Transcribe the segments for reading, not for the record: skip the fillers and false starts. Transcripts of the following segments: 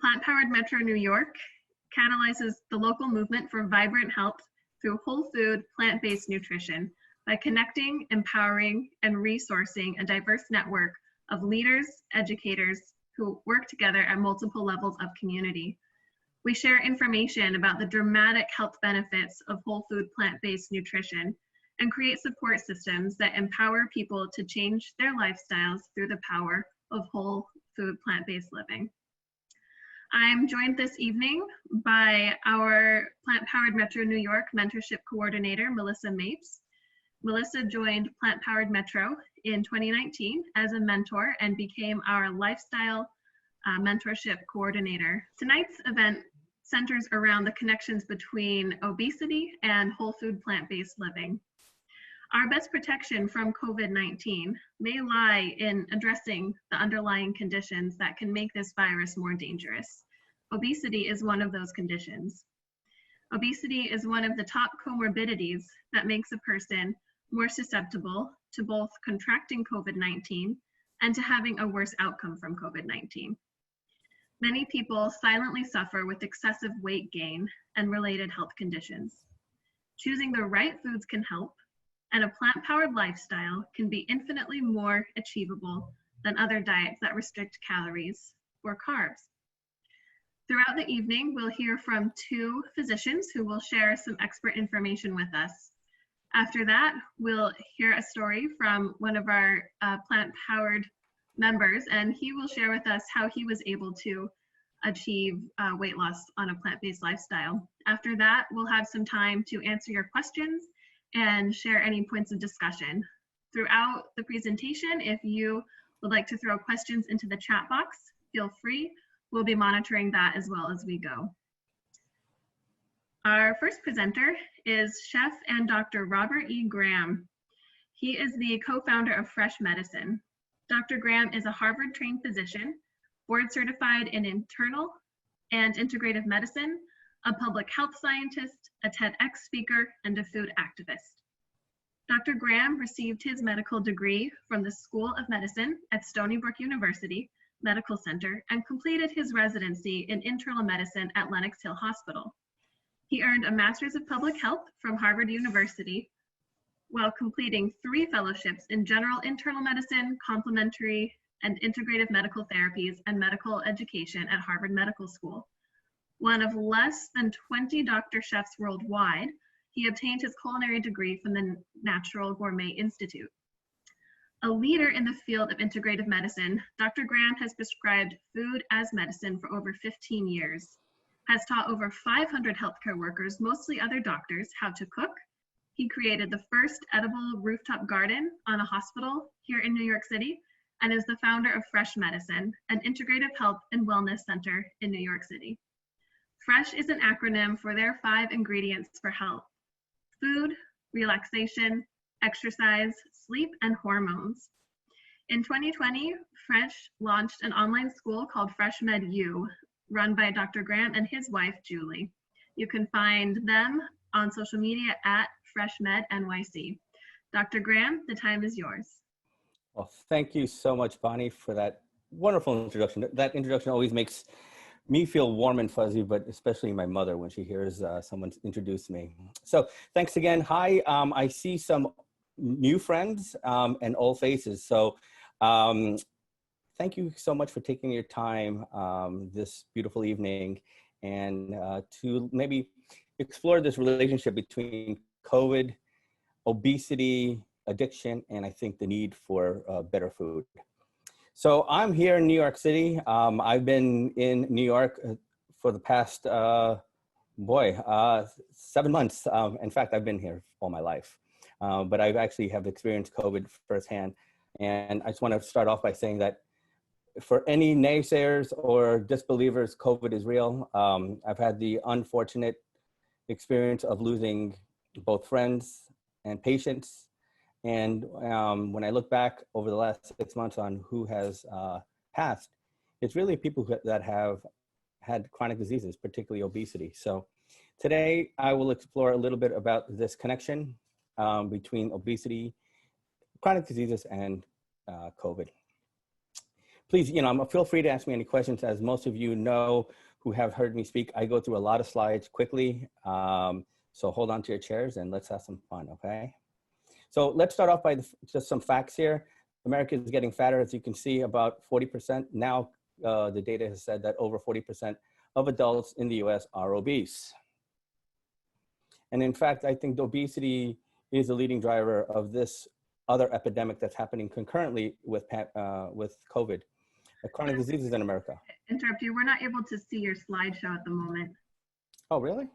Plant-powered Metro New York catalyzes the local movement for vibrant health through whole food, plant-based nutrition by connecting, empowering, and resourcing a diverse network of leaders, educators who work together at multiple levels of community. We share information about the dramatic health benefits of whole food, plant-based nutrition and create support systems that empower people to change their lifestyles through the power of whole food, plant-based living. I'm joined this evening by our Plant-Powered Metro New York Mentorship Coordinator, Melissa Mapes. Melissa joined Plant-Powered Metro in 2019 as a mentor and became our Lifestyle Mentorship Coordinator. Tonight's event centers around the connections between obesity and whole food plant-based living. Our best protection from COVID-19 may lie in addressing the underlying conditions that can make this virus more dangerous. Obesity is one of those conditions. Obesity is one of the top comorbidities that makes a person more susceptible to both contracting COVID-19 and to having a worse outcome from COVID-19. Many people silently suffer with excessive weight gain and related health conditions. Choosing the right foods can help, and a plant-powered lifestyle can be infinitely more achievable than other diets that restrict calories or carbs. Throughout the evening, we'll hear from two physicians who will share some expert information with us. After that, we'll hear a story from one of our plant-powered members, and he will share with us how he was able to achieve weight loss on a plant-based lifestyle. After that, we'll have some time to answer your questions and share any points of discussion. Throughout the presentation, if you would like to throw questions into the chat box, feel free. We'll be monitoring that as well as we go. Our first presenter is Chef and Dr. Robert E. Graham. He is the co-founder of Fresh Medicine. Dr. Graham is a Harvard-trained physician, board-certified in internal and integrative medicine, a public health scientist, a TEDx speaker, and a food activist. Dr. Graham received his medical degree from the School of Medicine at Stony Brook University Medical Center and completed his residency in internal medicine at Lenox Hill Hospital. He earned a Master's of Public Health from Harvard University while completing 3 fellowships in general internal medicine, complementary and integrative medical therapies, and medical education at Harvard Medical School. One of less than 20 doctor chefs worldwide, he obtained his culinary degree from the Natural Gourmet Institute. A leader in the field of integrative medicine, Dr. Graham has prescribed food as medicine for over 15 years, has taught over 500 healthcare workers, mostly other doctors, how to cook. He created the first edible rooftop garden on a hospital here in New York City, and is the founder of Fresh Medicine, an integrative health and wellness center in New York City. FRESH is an acronym for their 5 ingredients for health: food, relaxation, exercise, sleep, and hormones. In 2020, Fresh launched an online school called FreshMedU, run by Dr. Graham and his wife, Julie. You can find them on social media at FreshMedNYC. Dr. Graham, the time is yours. Well, thank you so much, Bonnie, for that wonderful introduction. That introduction always makes me feel warm and fuzzy, but especially my mother when she hears someone introduce me. So thanks again. Hi, I see some new friends and old faces. So thank you so much for taking your time this beautiful evening and to maybe explore this relationship between COVID, obesity, addiction, and I think the need for better food. So I'm here in New York City. I've been in New York for the past, 7 months. In fact, I've been here all my life, but I've actually have experienced COVID firsthand. And I just want to start off by saying that for any naysayers or disbelievers, COVID is real. I've had the unfortunate experience of losing both friends and patients. And when I look back over the last 6 months on who has passed, it's really people that have had chronic diseases, particularly obesity. So today I will explore a little bit about this connection between obesity, chronic diseases, and COVID. please, feel free to ask me any questions. As most of you know who have heard me speak, I go through a lot of slides quickly. So hold on to your chairs and let's have some fun, okay? So let's start off by just some facts here. America is getting fatter, as you can see, about 40%. Now, the data has said that over 40% of adults in the US are obese. And in fact, I think obesity is the leading driver of this other epidemic that's happening concurrently with COVID, chronic diseases in America. Interrupt you. We're not able to see your slideshow at the moment. Oh, really?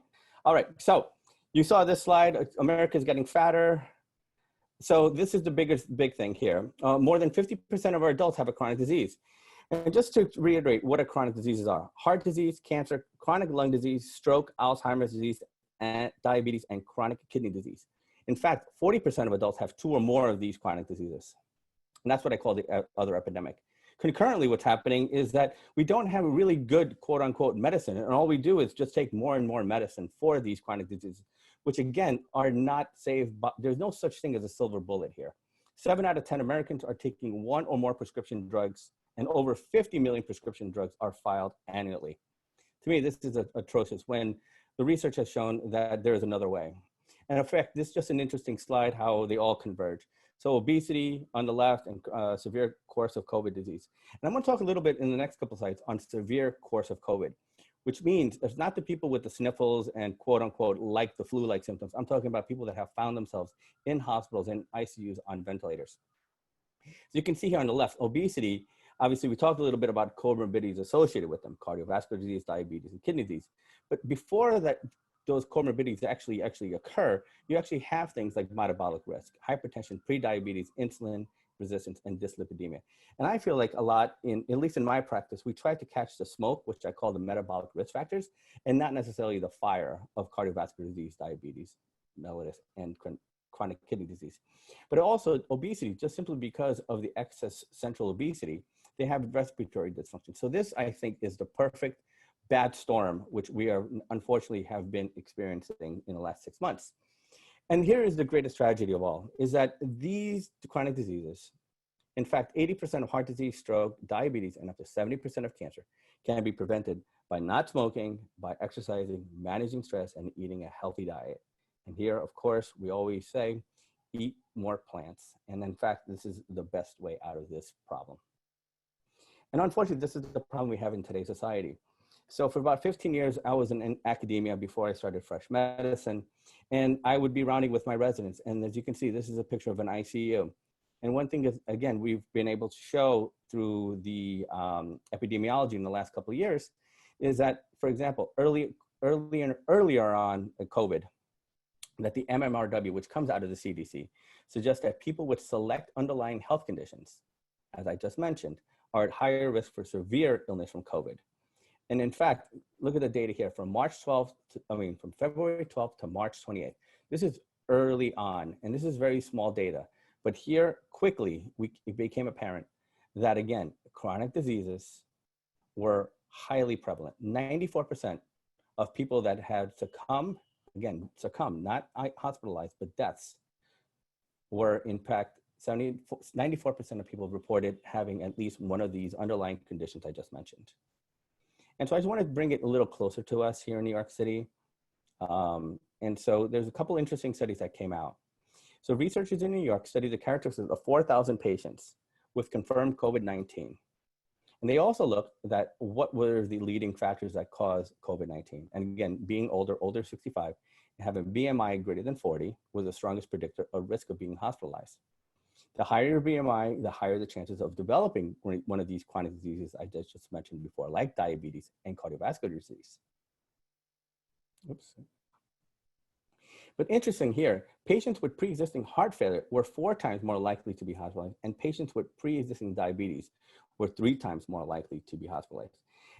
All right. So you saw this slide. America is getting fatter. So this is the big thing here. More than 50% of our adults have a chronic disease. And just to reiterate what chronic diseases are: heart disease, cancer, chronic lung disease, stroke, Alzheimer's disease, and diabetes, and chronic kidney disease. In fact, 40% of adults have 2 or more of these chronic diseases. And that's what I call the other epidemic. Concurrently, what's happening is that we don't have a really good quote unquote medicine. And all we do is just take more and more medicine for these chronic diseases, which again, are not saved, but there's no such thing as a silver bullet here. 7 out of 10 Americans are taking 1 or more prescription drugs, and over 50 million prescription drugs are filed annually. To me, this is atrocious when the research has shown that there is another way. And in fact, this is just an interesting slide how they all converge. So obesity on the left and severe course of COVID disease. And I'm gonna talk a little bit in the next couple of slides on severe course of COVID, which means it's not the people with the sniffles and quote unquote like the flu-like symptoms. I'm talking about people that have found themselves in hospitals and ICUs on ventilators. So you can see here on the left, obesity, obviously we talked a little bit about comorbidities associated with them, cardiovascular disease, diabetes, and kidney disease. But before that, those comorbidities actually occur, you actually have things like metabolic risk, hypertension, prediabetes, insulin resistance, and dyslipidemia. And I feel like a lot, at least in my practice, we try to catch the smoke, which I call the metabolic risk factors, and not necessarily the fire of cardiovascular disease, diabetes, mellitus, and chronic kidney disease. But also obesity, just simply because of the excess central obesity, they have respiratory dysfunction. So this, I think, is the perfect bad storm, which we are unfortunately have been experiencing in the last 6 months. And here is the greatest tragedy of all, is that these chronic diseases, in fact, 80% of heart disease, stroke, diabetes, and up to 70% of cancer can be prevented by not smoking, by exercising, managing stress, and eating a healthy diet. And here, of course, we always say, eat more plants. And in fact, this is the best way out of this problem. And unfortunately, this is the problem we have in today's society. So for about 15 years, I was in academia before I started fresh medicine, and I would be rounding with my residents. And as you can see, this is a picture of an ICU. And one thing is, again, we've been able to show through the epidemiology in the last couple of years is that, for example, earlier on COVID, that the MMRW, which comes out of the CDC, suggests that people with select underlying health conditions, as I just mentioned, are at higher risk for severe illness from COVID. And in fact, look at the data here from from February 12th to March 28th. This is early on, and this is very small data. But here, quickly, it became apparent that, again, chronic diseases were highly prevalent. 94% of people that had succumbed, not hospitalized, but deaths, were in fact 94% of people reported having at least one of these underlying conditions I just mentioned. And so I just want to bring it a little closer to us here in New York City. And so there's a couple interesting studies that came out. So researchers in New York studied the characteristics of 4,000 patients with confirmed COVID-19. And they also looked at what were the leading factors that cause COVID-19. And again, being older 65, and having BMI greater than 40 was the strongest predictor of risk of being hospitalized. The higher your BMI, the higher the chances of developing one of these chronic diseases I just mentioned before, like diabetes and cardiovascular disease. Oops. But interesting here, patients with pre-existing heart failure were 4 times more likely to be hospitalized, and patients with pre-existing diabetes were 3 times more likely to be hospitalized.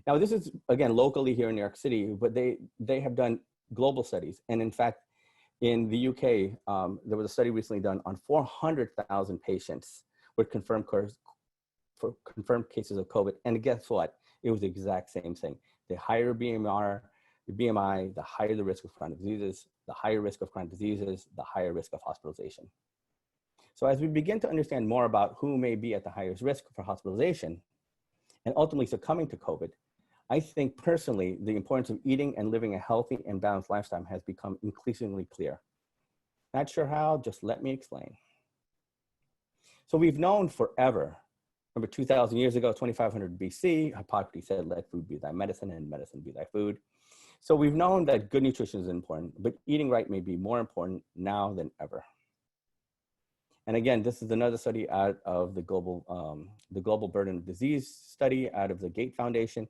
Now, this is, again, locally here in New York City, but they have done global studies. And in fact, in the UK, there was a study recently done on 400,000 patients with confirmed cases of COVID. And guess what? It was the exact same thing. The higher BMI, the higher the risk of chronic diseases, the higher risk of chronic diseases, the higher risk of hospitalization. So as we begin to understand more about who may be at the highest risk for hospitalization, and ultimately succumbing to COVID, I think personally, the importance of eating and living a healthy and balanced lifestyle has become increasingly clear. Not sure how, just let me explain. So we've known forever, remember 2,000 years ago, 2,500 BC, Hippocrates said, let food be thy medicine and medicine be thy food. So we've known that good nutrition is important, but eating right may be more important now than ever. And again, this is another study out of the Global Burden of Disease study out of the Gates Foundation,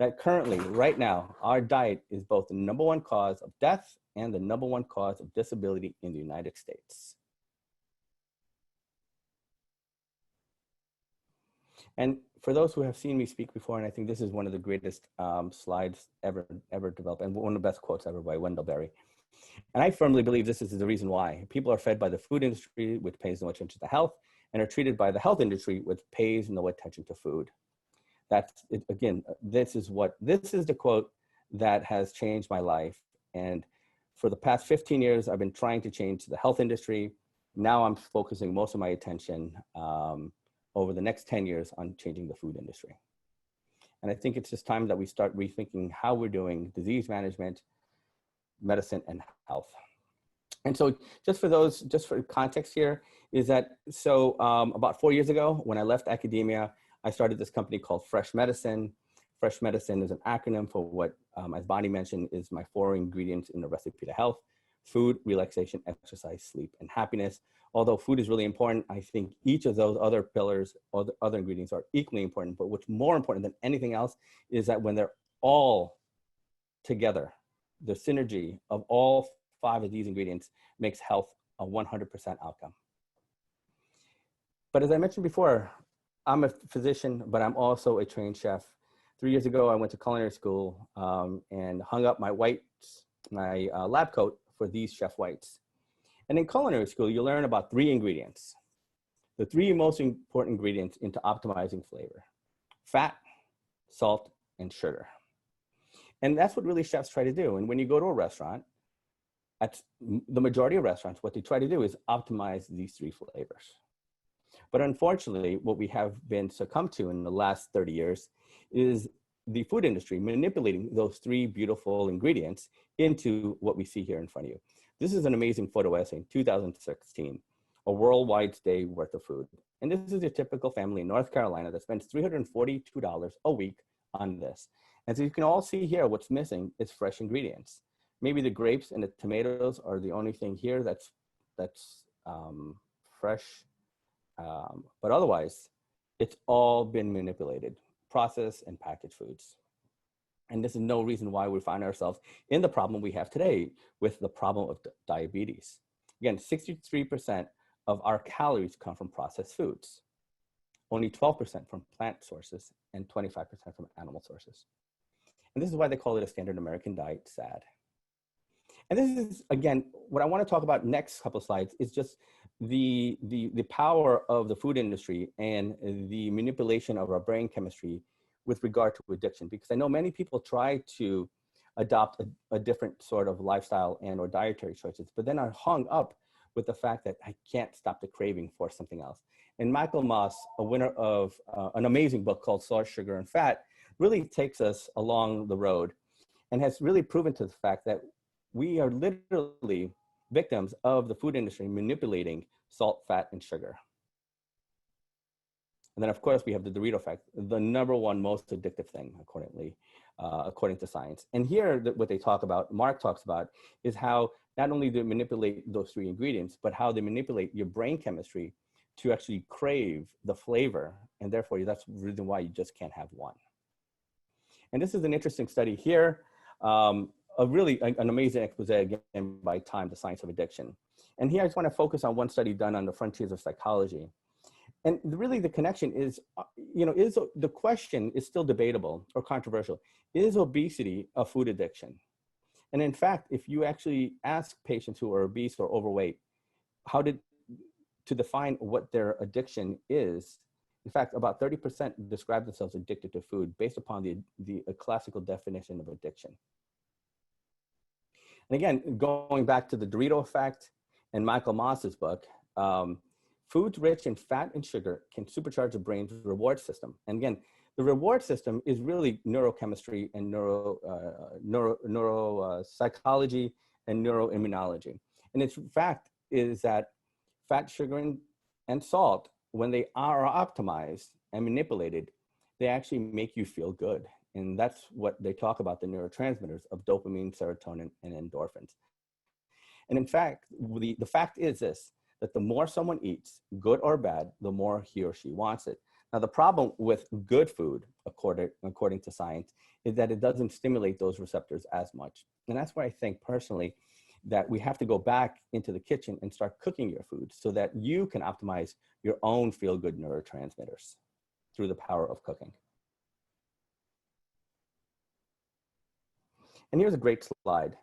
that currently, right now, our diet is both the #1 cause of death and the #1 cause of disability in the United States. And for those who have seen me speak before, and I think this is one of the greatest slides ever developed, and one of the best quotes ever by Wendell Berry. And I firmly believe this is the reason why. People are fed by the food industry, which pays no attention to health, and are treated by the health industry, which pays no attention to food. That's it, again, this is the quote that has changed my life. And for the past 15 years, I've been trying to change the health industry. Now I'm focusing most of my attention over the next 10 years on changing the food industry. And I think it's just time that we start rethinking how we're doing disease management, medicine, and health. And so just for context here, is that, so about 4 years ago, when I left academia, I started this company called Fresh Medicine. Fresh Medicine is an acronym for what, as Bonnie mentioned, is my 4 ingredients in the recipe to health: food, relaxation, exercise, sleep, and happiness. Although food is really important, I think each of those other pillars or the other ingredients are equally important. But what's more important than anything else is that when they're all together, the synergy of all 5 of these ingredients makes health a 100% outcome. But as I mentioned before, I'm a physician, but I'm also a trained chef. 3 years ago, I went to culinary school and hung up my lab coat for these chef whites. And in culinary school, you learn about 3 ingredients, the 3 most important ingredients into optimizing flavor: fat, salt, and sugar. And that's what really chefs try to do. And when you go to a restaurant, at the majority of restaurants, what they try to do is optimize these 3 flavors. But unfortunately, what we have been succumbed to in the last 30 years is the food industry manipulating those 3 beautiful ingredients into what we see here in front of you. This is an amazing photo essay in 2016, a worldwide day worth of food. And this is a typical family in North Carolina that spends $342 a week on this. And so you can all see here, what's missing is fresh ingredients. Maybe the grapes and the tomatoes are the only thing here that's fresh. But otherwise, it's all been manipulated, processed and packaged foods. And this is no reason why we find ourselves in the problem we have today with the problem of diabetes. Again, 63% of our calories come from processed foods, only 12% from plant sources, and 25% from animal sources. And this is why they call it a standard American diet, SAD. And this is, again, what I want to talk about next couple of slides is just the power of the food industry and the manipulation of our brain chemistry with regard to addiction. Because I know many people try to adopt a different sort of lifestyle and or dietary choices, but then are hung up with the fact that I can't stop the craving for something else. And Michael Moss, a winner of an amazing book called Salt, Sugar, and Fat, really takes us along the road and has really proven to the fact that we are literally victims of the food industry manipulating salt, fat, and sugar. And then, of course, we have the Dorito Effect, the #1 most addictive thing, according to science. And here, what they talk about, Mark talks about, is how not only they manipulate those 3 ingredients, but how they manipulate your brain chemistry to actually crave the flavor. And therefore, that's the reason why you just can't have one. And this is an interesting study here, an amazing expose again by Time, The Science of Addiction. And here I just want to focus on one study done on the frontiers of psychology. And really the connection is, the question is still debatable or controversial. Is obesity a food addiction? And in fact, if you actually ask patients who are obese or overweight, to define what their addiction is, in fact, about 30% describe themselves addicted to food based upon the classical definition of addiction. And again, going back to the Dorito Effect and Michael Moss's book, foods rich in fat and sugar can supercharge the brain's reward system. And again, The reward system is really neurochemistry and neuropsychology and neuroimmunology. And its fact is that fat, sugar, and salt, when they are optimized and manipulated, they actually make you feel good. And that's what they talk about, the neurotransmitters of dopamine, serotonin, and endorphins. And in fact, the fact is this, that the more someone eats, good or bad, the more he or she wants it. Now, the problem with good food, according to science, is that it doesn't stimulate those receptors as much. And that's why I think personally that we have to go back into the kitchen and start cooking your food so that you can optimize your own feel-good neurotransmitters through the power of cooking. And here's a great slide.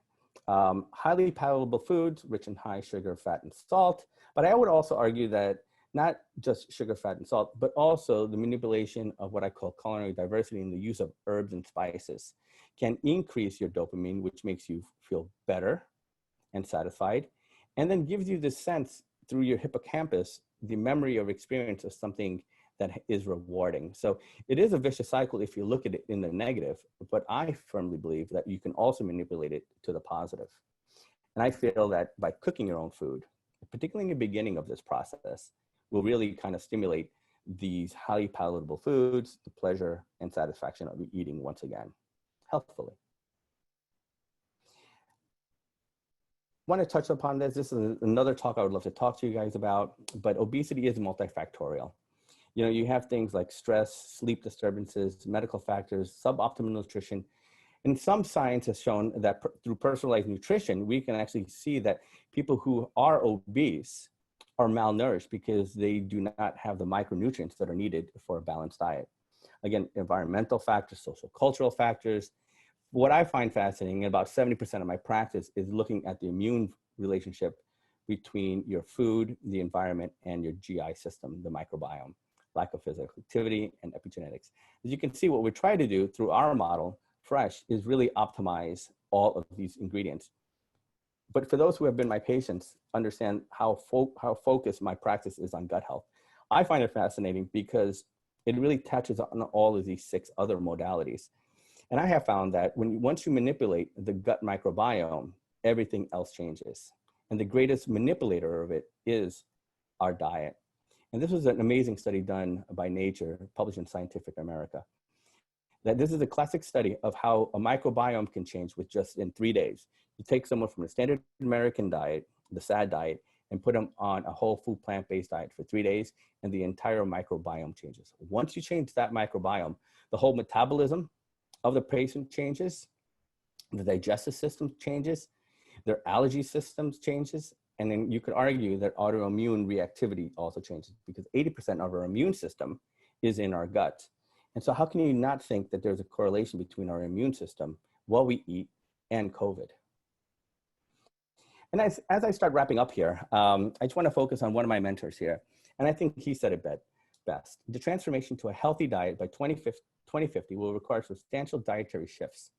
Highly palatable foods, rich in high sugar, fat, and salt. But I would also argue that not just sugar, fat, and salt, but also the manipulation of what I call culinary diversity and the use of herbs and spices can increase your dopamine, which makes you feel better and satisfied, and then gives you this sense through your hippocampus, the memory of experience of something that is rewarding. So it is a vicious cycle if you look at it in the negative, but I firmly believe that you can also manipulate it to the positive. And I feel that by cooking your own food, particularly in the beginning of this process, will really kind of stimulate these highly palatable foods, the pleasure and satisfaction of eating once again, healthfully. I want to touch upon this. This is another talk I would love to talk to you guys about, but obesity is multifactorial. You know, you have things like stress, sleep disturbances, medical factors, suboptimal nutrition. And some science has shown that through personalized nutrition, we can actually see that people who are obese are malnourished because they do not have the micronutrients that are needed for a balanced diet. Again, environmental factors, social cultural factors. What I find fascinating, about 70% of my practice, is looking at the immune relationship between your food, the environment, and your GI system, the microbiome, lack of physical activity, and epigenetics. As you can see, what we try to do through our model, Fresh, is really optimize all of these ingredients. But for those who have been my patients, understand how focused my practice is on gut health. I find it fascinating because it really touches on all of these 6 other modalities. And I have found that once you manipulate the gut microbiome, everything else changes. And the greatest manipulator of it is our diet. And this was an amazing study done by Nature, published in Scientific America. That this is a classic study of how a microbiome can change with just in 3 days. You take someone from a standard American diet, the SAD diet, and put them on a whole food plant-based diet for 3 days, and the entire microbiome changes. Once you change that microbiome, the whole metabolism of the patient changes, the digestive system changes, their allergy systems changes, and then you could argue that autoimmune reactivity also changes because 80% of our immune system is in our gut. And so how can you not think that there's a correlation between our immune system, what we eat, and COVID? And as I start wrapping up here, I just want to focus on one of my mentors here. And I think he said it best. The transformation to a healthy diet by 2050 will require substantial dietary shifts.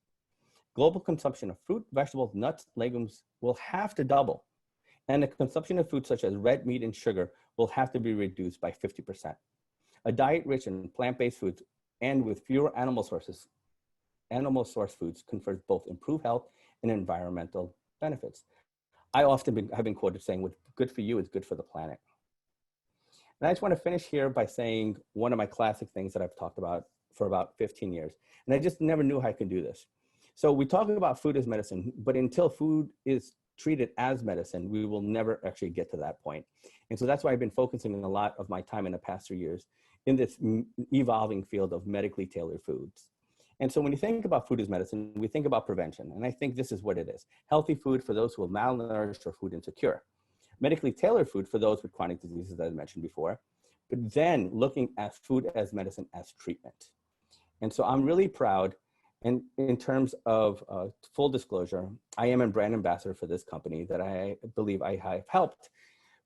Global consumption of fruit, vegetables, nuts, legumes will have to double. And the consumption of foods such as red meat and sugar will have to be reduced by 50%. A diet rich in plant-based foods and with fewer animal source foods confers both improved health and environmental benefits. I often have been quoted saying, what's good for you is good for the planet. And I just want to finish here by saying one of my classic things that I've talked about for about 15 years. And I just never knew how I could do this. So we talk about food as medicine, but until food is treated as medicine, we will never actually get to that point. And so that's why I've been focusing a lot of my time in the past 3 years in this evolving field of medically tailored foods. And so when you think about food as medicine, we think about prevention. And I think this is what it is. Healthy food for those who are malnourished or food insecure. Medically tailored food for those with chronic diseases, as I mentioned before. But then looking at food as medicine as treatment. And so I'm really proud. And in terms of full disclosure, I am a brand ambassador for this company that I believe I have helped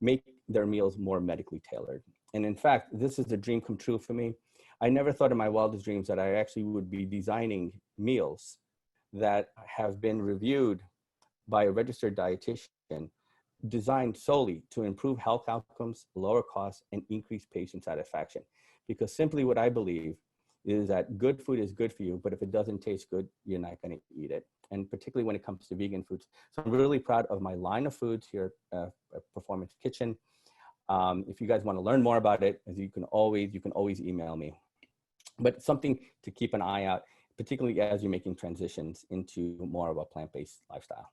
make their meals more medically tailored. And in fact, this is a dream come true for me. I never thought in my wildest dreams that I actually would be designing meals that have been reviewed by a registered dietitian, designed solely to improve health outcomes, lower costs, and increase patient satisfaction. Because simply what I believe is that good food is good for you, but if it doesn't taste good, you're not going to eat it. And particularly when it comes to vegan foods. So I'm really proud of my line of foods here at Performance Kitchen. If you guys want to learn more about it, as you can always email me. But something to keep an eye out, particularly as you're making transitions into more of a plant-based lifestyle.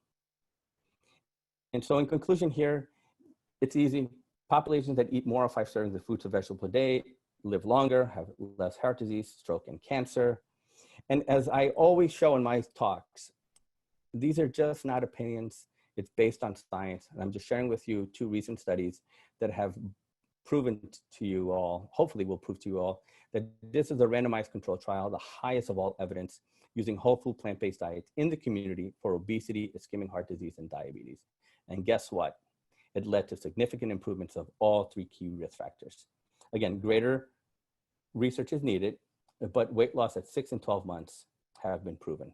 And so in conclusion here, it's easy. Populations that eat more of 5 servings of fruits and vegetables per day live longer, have less heart disease, stroke, and cancer. And as I always show in my talks, these are just not opinions. It's based on science. And I'm just sharing with you 2 recent studies that have proven to you all, hopefully will prove to you all, that this is a randomized control trial, the highest of all evidence, using whole food plant-based diets in the community for obesity, ischemic heart disease, and diabetes. And guess what? It led to significant improvements of all 3 key risk factors. Again, greater research is needed, but weight loss at 6 and 12 months have been proven.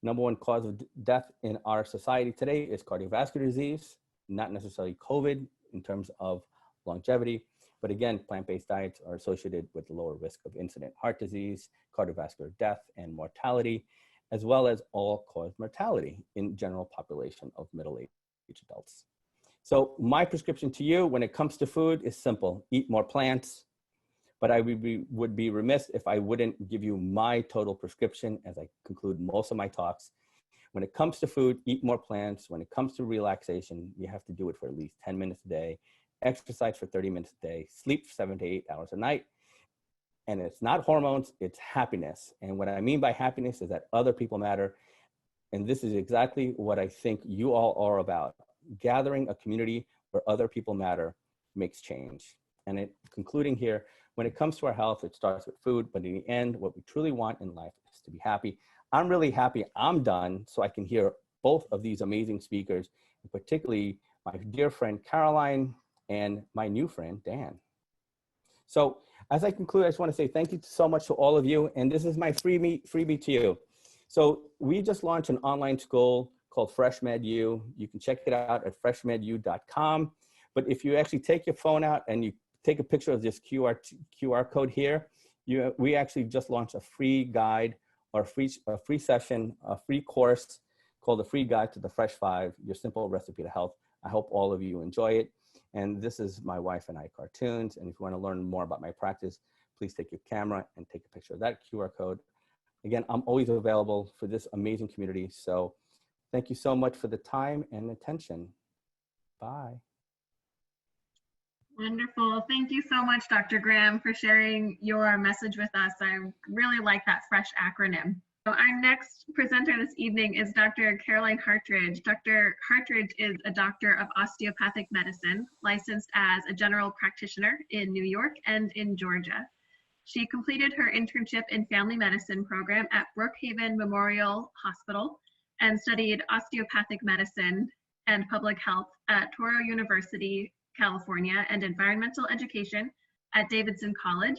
Number 1 cause of death in our society today is cardiovascular disease, not necessarily COVID in terms of longevity, but again, plant-based diets are associated with lower risk of incident heart disease, cardiovascular death, and mortality, as well as all-cause mortality in general population of middle-aged adults. So my prescription to you when it comes to food is simple: eat more plants. But I would be remiss if I wouldn't give you my total prescription as I conclude most of my talks. When it comes to food, eat more plants. When it comes to relaxation, you have to do it for at least 10 minutes a day, exercise for 30 minutes a day, sleep 7 to 8 hours a night. And it's not hormones, it's happiness. And what I mean by happiness is that other people matter. And this is exactly what I think you all are about. Gathering a community where other people matter makes change. And concluding here, when it comes to our health, it starts with food, but in the end, what we truly want in life is to be happy. I'm really happy I'm done so I can hear both of these amazing speakers, and particularly my dear friend Caroline and my new friend Dan. So as I conclude, I just want to say thank you so much to all of you, and this is my freebie to you. So we just launched an online school called FreshMedU. You can check it out at freshmedu.com. But if you actually take your phone out and you take a picture of this QR code here, we actually just launched a free guide or a free session, a free course called the Free Guide to the Fresh 5, Your Simple Recipe to Health. I hope all of you enjoy it. And this is my wife and I cartoons. And if you want to learn more about my practice, please take your camera and take a picture of that QR code. Again, I'm always available for this amazing community. So thank you so much for the time and attention. Bye. Wonderful. Thank you so much, Dr. Graham, for sharing your message with us. I really like that FRESH acronym. So our next presenter this evening is Dr. Caroline Hartridge. Dr. Hartridge is a doctor of osteopathic medicine, licensed as a general practitioner in New York and in Georgia. She completed her internship in family medicine program at Brookhaven Memorial Hospital and studied osteopathic medicine and public health at Touro University, California, and environmental education at Davidson College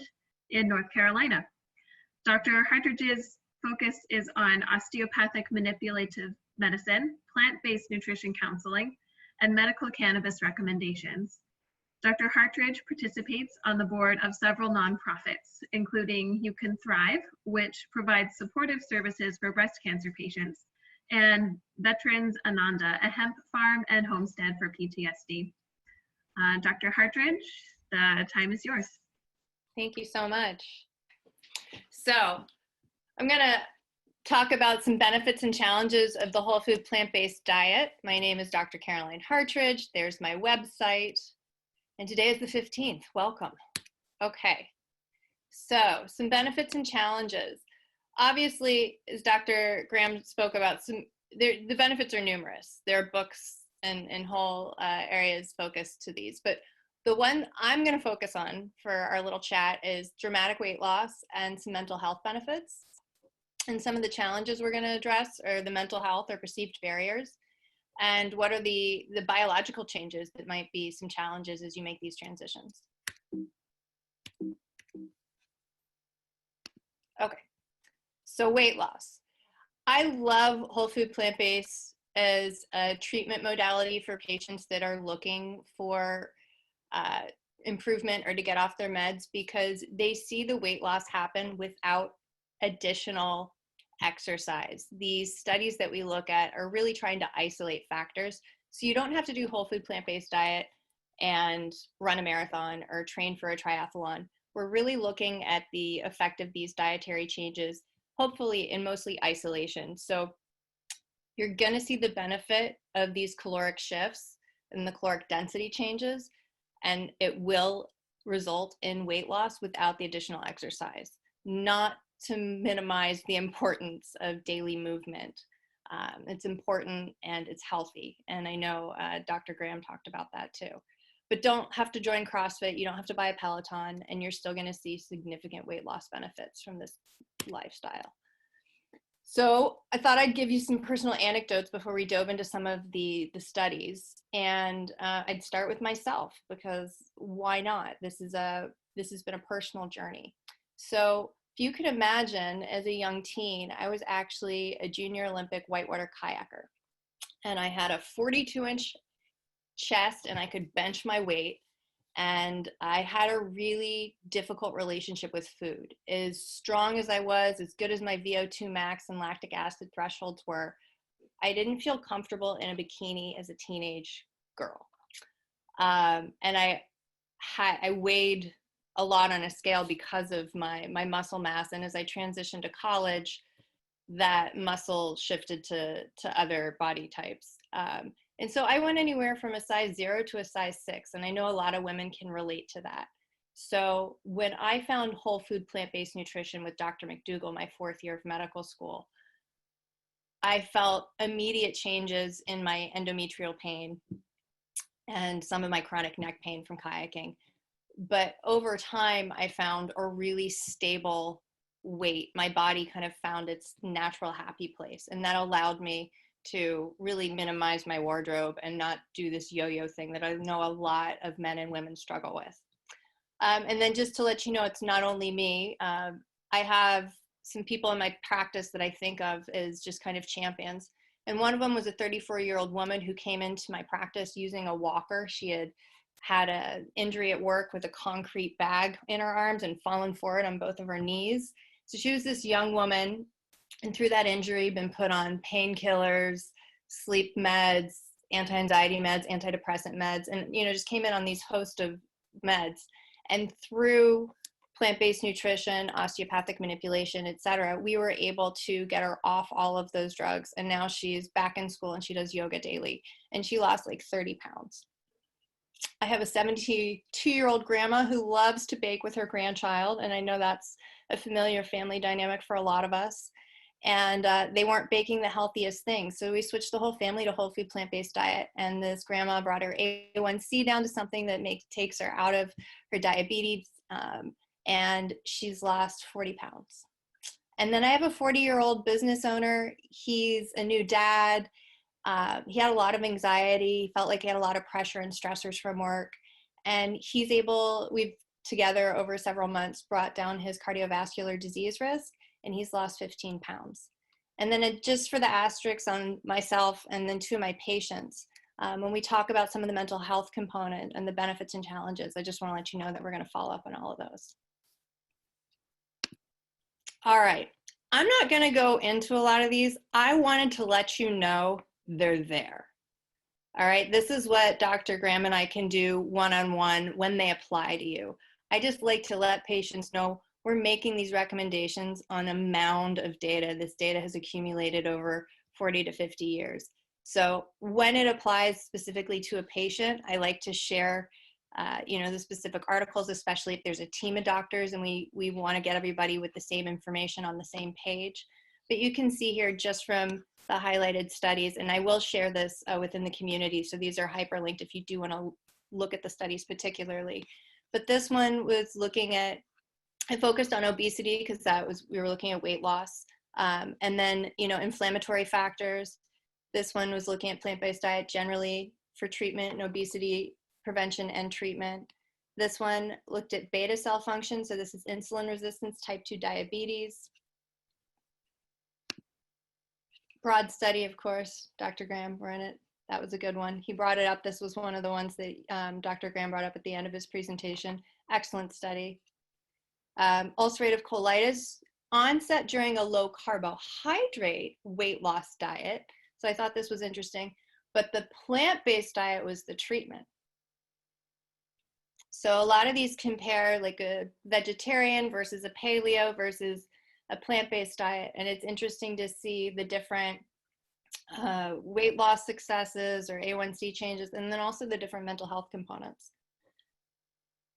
in North Carolina. Dr. Hartridge's focus is on osteopathic manipulative medicine, plant-based nutrition counseling, and medical cannabis recommendations. Dr. Hartridge participates on the board of several nonprofits, including You Can Thrive, which provides supportive services for breast cancer patients, and Veterans Ananda, a hemp farm and homestead for PTSD. Dr. Hartridge, the time is yours. Thank you so much. So I'm going to talk about some benefits and challenges of the whole food plant-based diet. My name is Dr. Caroline Hartridge. There's my website. And today is the 15th. Welcome. Okay. So some benefits and challenges. Obviously, as Dr. Graham spoke about, the benefits are numerous. There are books and whole areas focused to these. But the one I'm going to focus on for our little chat is dramatic weight loss and some mental health benefits. And some of the challenges we're going to address are the mental health or perceived barriers. And what are the biological changes that might be some challenges as you make these transitions. Okay, so weight loss. I love whole food plant-based as a treatment modality for patients that are looking for improvement or to get off their meds because they see the weight loss happen without additional exercise. These studies that we look at are really trying to isolate factors. So you don't have to do whole food plant-based diet and run a marathon or train for a triathlon. We're really looking at the effect of these dietary changes, hopefully in mostly isolation. So you're going to see the benefit of these caloric shifts and the caloric density changes, and it will result in weight loss without the additional exercise, not to minimize the importance of daily movement. It's important and it's healthy. And I know Dr. Graham talked about that too. But don't have to join CrossFit. You don't have to buy a Peloton, and you're still going to see significant weight loss benefits from this lifestyle. So I thought I'd give you some personal anecdotes before we dove into some of the studies. And I'd start with myself because why not? This has been a personal journey. So if you could imagine, as a young teen, I was actually a junior Olympic whitewater kayaker. And I had a 42-inch chest and I could bench my weight. And I had a really difficult relationship with food. As strong as I was, as good as my VO2 max and lactic acid thresholds were, I didn't feel comfortable in a bikini as a teenage girl. And I weighed a lot on a scale because of my muscle mass. And as I transitioned to college, that muscle shifted to other body types. And so I went anywhere from a size 0 to a size 6. And I know a lot of women can relate to that. So when I found whole food plant-based nutrition with Dr. McDougall, my 4th year of medical school, I felt immediate changes in my endometrial pain and some of my chronic neck pain from kayaking. But over time, I found a really stable weight. My body kind of found its natural happy place. And that allowed me to really minimize my wardrobe and not do this yo-yo thing that I know a lot of men and women struggle with. And then just to let you know, it's not only me. I have some people in my practice that I think of as just kind of champions. And one of them was a 34-year-old woman who came into my practice using a walker. She had an injury at work with a concrete bag in her arms and fallen forward on both of her knees. So she was this young woman, and through that injury, been put on painkillers, sleep meds, anti-anxiety meds, antidepressant meds, and just came in on these host of meds. And through plant-based nutrition, osteopathic manipulation, etc., we were able to get her off all of those drugs. And now she's back in school and she does yoga daily. And she lost like 30 pounds. I have a 72-year-old grandma who loves to bake with her grandchild. And I know that's a familiar family dynamic for a lot of us. And they weren't baking the healthiest things. So we switched the whole family to whole food plant-based diet. And this grandma brought her A1C down to something that takes her out of her diabetes. And she's lost 40 pounds. And then I have a 40-year-old business owner. He's a new dad. He had a lot of anxiety, felt like he had a lot of pressure and stressors from work. And we've together over several months brought down his cardiovascular disease risk, and he's lost 15 pounds. And then just for the asterisks on myself and then 2 of my patients, when we talk about some of the mental health component and the benefits and challenges, I just want to let you know that we're going to follow up on all of those. All right, I'm not going to go into a lot of these. I wanted to let you know they're there. All right, this is what Dr. Graham and I can do one-on-one when they apply to you. I just like to let patients know we're making these recommendations on a mound of data. This data has accumulated over 40 to 50 years. So when it applies specifically to a patient, I like to share the specific articles, especially if there's a team of doctors and we want to get everybody with the same information on the same page. But you can see here just from the highlighted studies, and I will share this within the community. So these are hyperlinked if you do want to look at the studies particularly. But this one was looking at, I focused on obesity because we were looking at weight loss. And then, inflammatory factors. This one was looking at plant-based diet generally for treatment and obesity prevention and treatment. This one looked at beta cell function. So this is insulin resistance, type 2 diabetes. Broad study, of course, Dr. Graham, we're in it That was a good one. He brought it up. This was one of the ones that Dr. Graham brought up at the end of his presentation. Excellent study. Ulcerative colitis, onset during a low carbohydrate weight loss diet. So I thought this was interesting, but the plant-based diet was the treatment. So a lot of these compare like a vegetarian versus a paleo versus a plant-based diet. And it's interesting to see the different weight loss successes or A1C changes, and then also the different mental health components.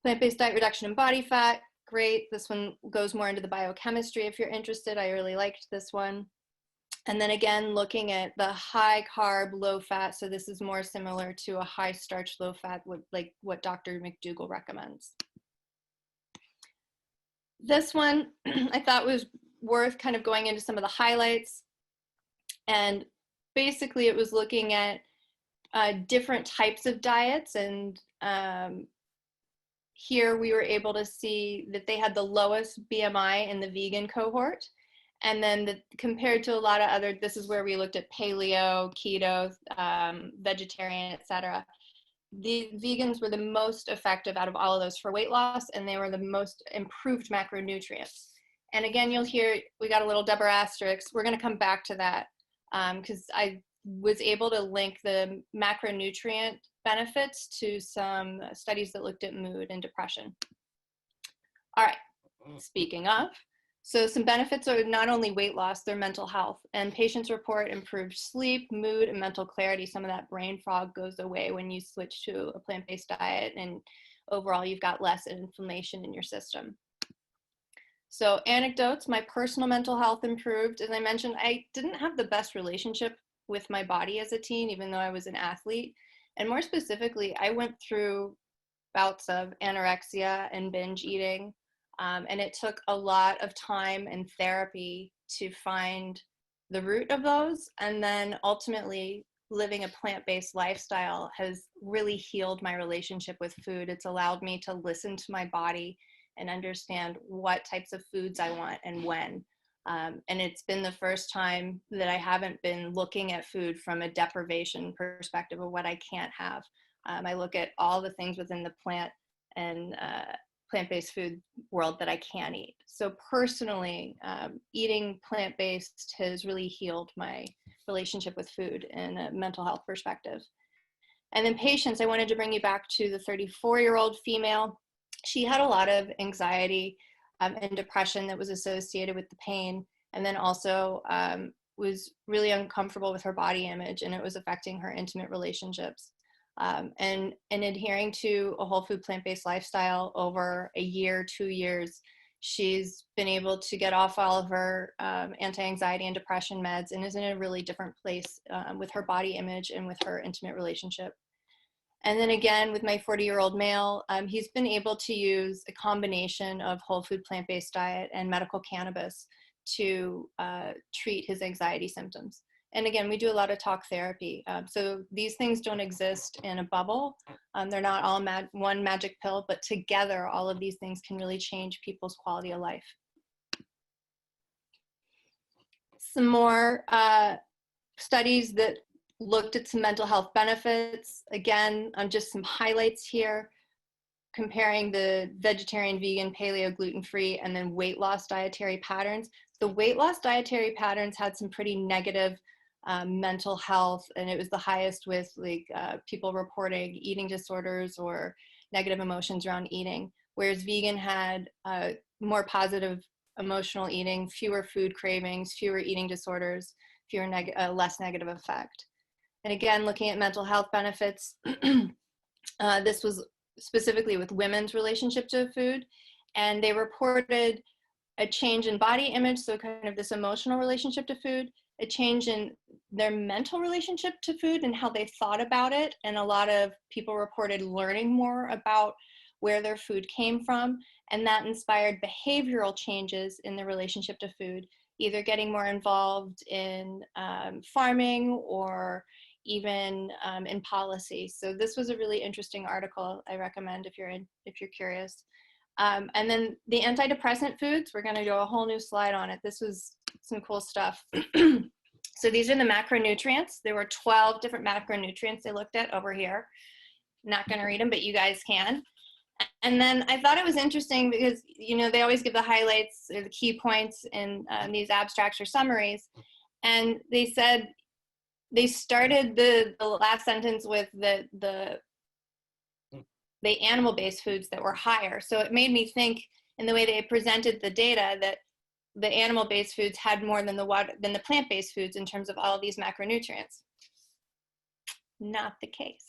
Plant-based diet reduction in body fat, great. This one goes more into the biochemistry if you're interested. I really liked this one. And then again, looking at the high carb, low fat. So this is more similar to a high starch, low fat, like what Dr. McDougall recommends. This one I thought was worth kind of going into some of the highlights. And basically it was looking at different types of diets, and here we were able to see that they had the lowest BMI in the vegan cohort. And then compared to a lot of other, this is where we looked at paleo, keto, vegetarian, etc. The vegans were the most effective out of all of those for weight loss, and they were the most improved macronutrients. And again, you'll hear, we got a little double asterisk. We're gonna come back to that because I was able to link the macronutrient benefits to some studies that looked at mood and depression. All right, speaking of, so some benefits are not only weight loss, they're mental health. And patients report improved sleep, mood, and mental clarity. Some of that brain fog goes away when you switch to a plant-based diet, and overall you've got less inflammation in your system. So anecdotes, my personal mental health improved. As I mentioned, I didn't have the best relationship with my body as a teen, even though I was an athlete. And more specifically, I went through bouts of anorexia and binge eating. And it took a lot of time and therapy to find the root of those. And then ultimately, living a plant-based lifestyle has really healed my relationship with food. It's allowed me to listen to my body and understand what types of foods I want and when. And it's been the first time that I haven't been looking at food from a deprivation perspective of what I can't have. I look at all the things within the plant and plant-based food world that I can eat. So personally, eating plant-based has really healed my relationship with food in a mental health perspective. And then patients, I wanted to bring you back to the 34-year-old female. She had a lot of anxiety and depression that was associated with the pain, and then also was really uncomfortable with her body image, and it was affecting her intimate relationships. And adhering to a whole food plant-based lifestyle over a year, 2 years, she's been able to get off all of her anti-anxiety and depression meds and is in a really different place with her body image and with her intimate relationship. And then again, with my 40-year-old male, he's been able to use a combination of whole food plant-based diet and medical cannabis to treat his anxiety symptoms. And again, we do a lot of talk therapy. So these things don't exist in a bubble. They're not all one magic pill, but together, all of these things can really change people's quality of life. Some more studies that looked at some mental health benefits. Again, just some highlights here, comparing the vegetarian, vegan, paleo, gluten-free, and then weight loss dietary patterns. The weight loss dietary patterns had some pretty negative mental health, and it was the highest with like people reporting eating disorders or negative emotions around eating, whereas vegan had more positive emotional eating, fewer food cravings, fewer eating disorders, less negative effect. And again, looking at mental health benefits, this was specifically with women's relationship to food, and they reported a change in body image, so kind of this emotional relationship to food, a change in their mental relationship to food and how they thought about it. And a lot of people reported learning more about where their food came from, and that inspired behavioral changes in their relationship to food, either getting more involved in farming or even in policy. So this was a really interesting article I recommend if you're curious. And then the antidepressant foods, we're going to do a whole new slide on it. This was some cool stuff. So these are the macronutrients. There were 12 different macronutrients they looked at over here. Not going to read them, but you guys can. And then I thought it was interesting because, you know, they always give the highlights or the key points in these abstracts or summaries. And they said, they started the last sentence with the animal-based foods that were higher. So it made me think in the way they presented the data that the animal-based foods had more than the plant-based foods in terms of all of these macronutrients. Not the case.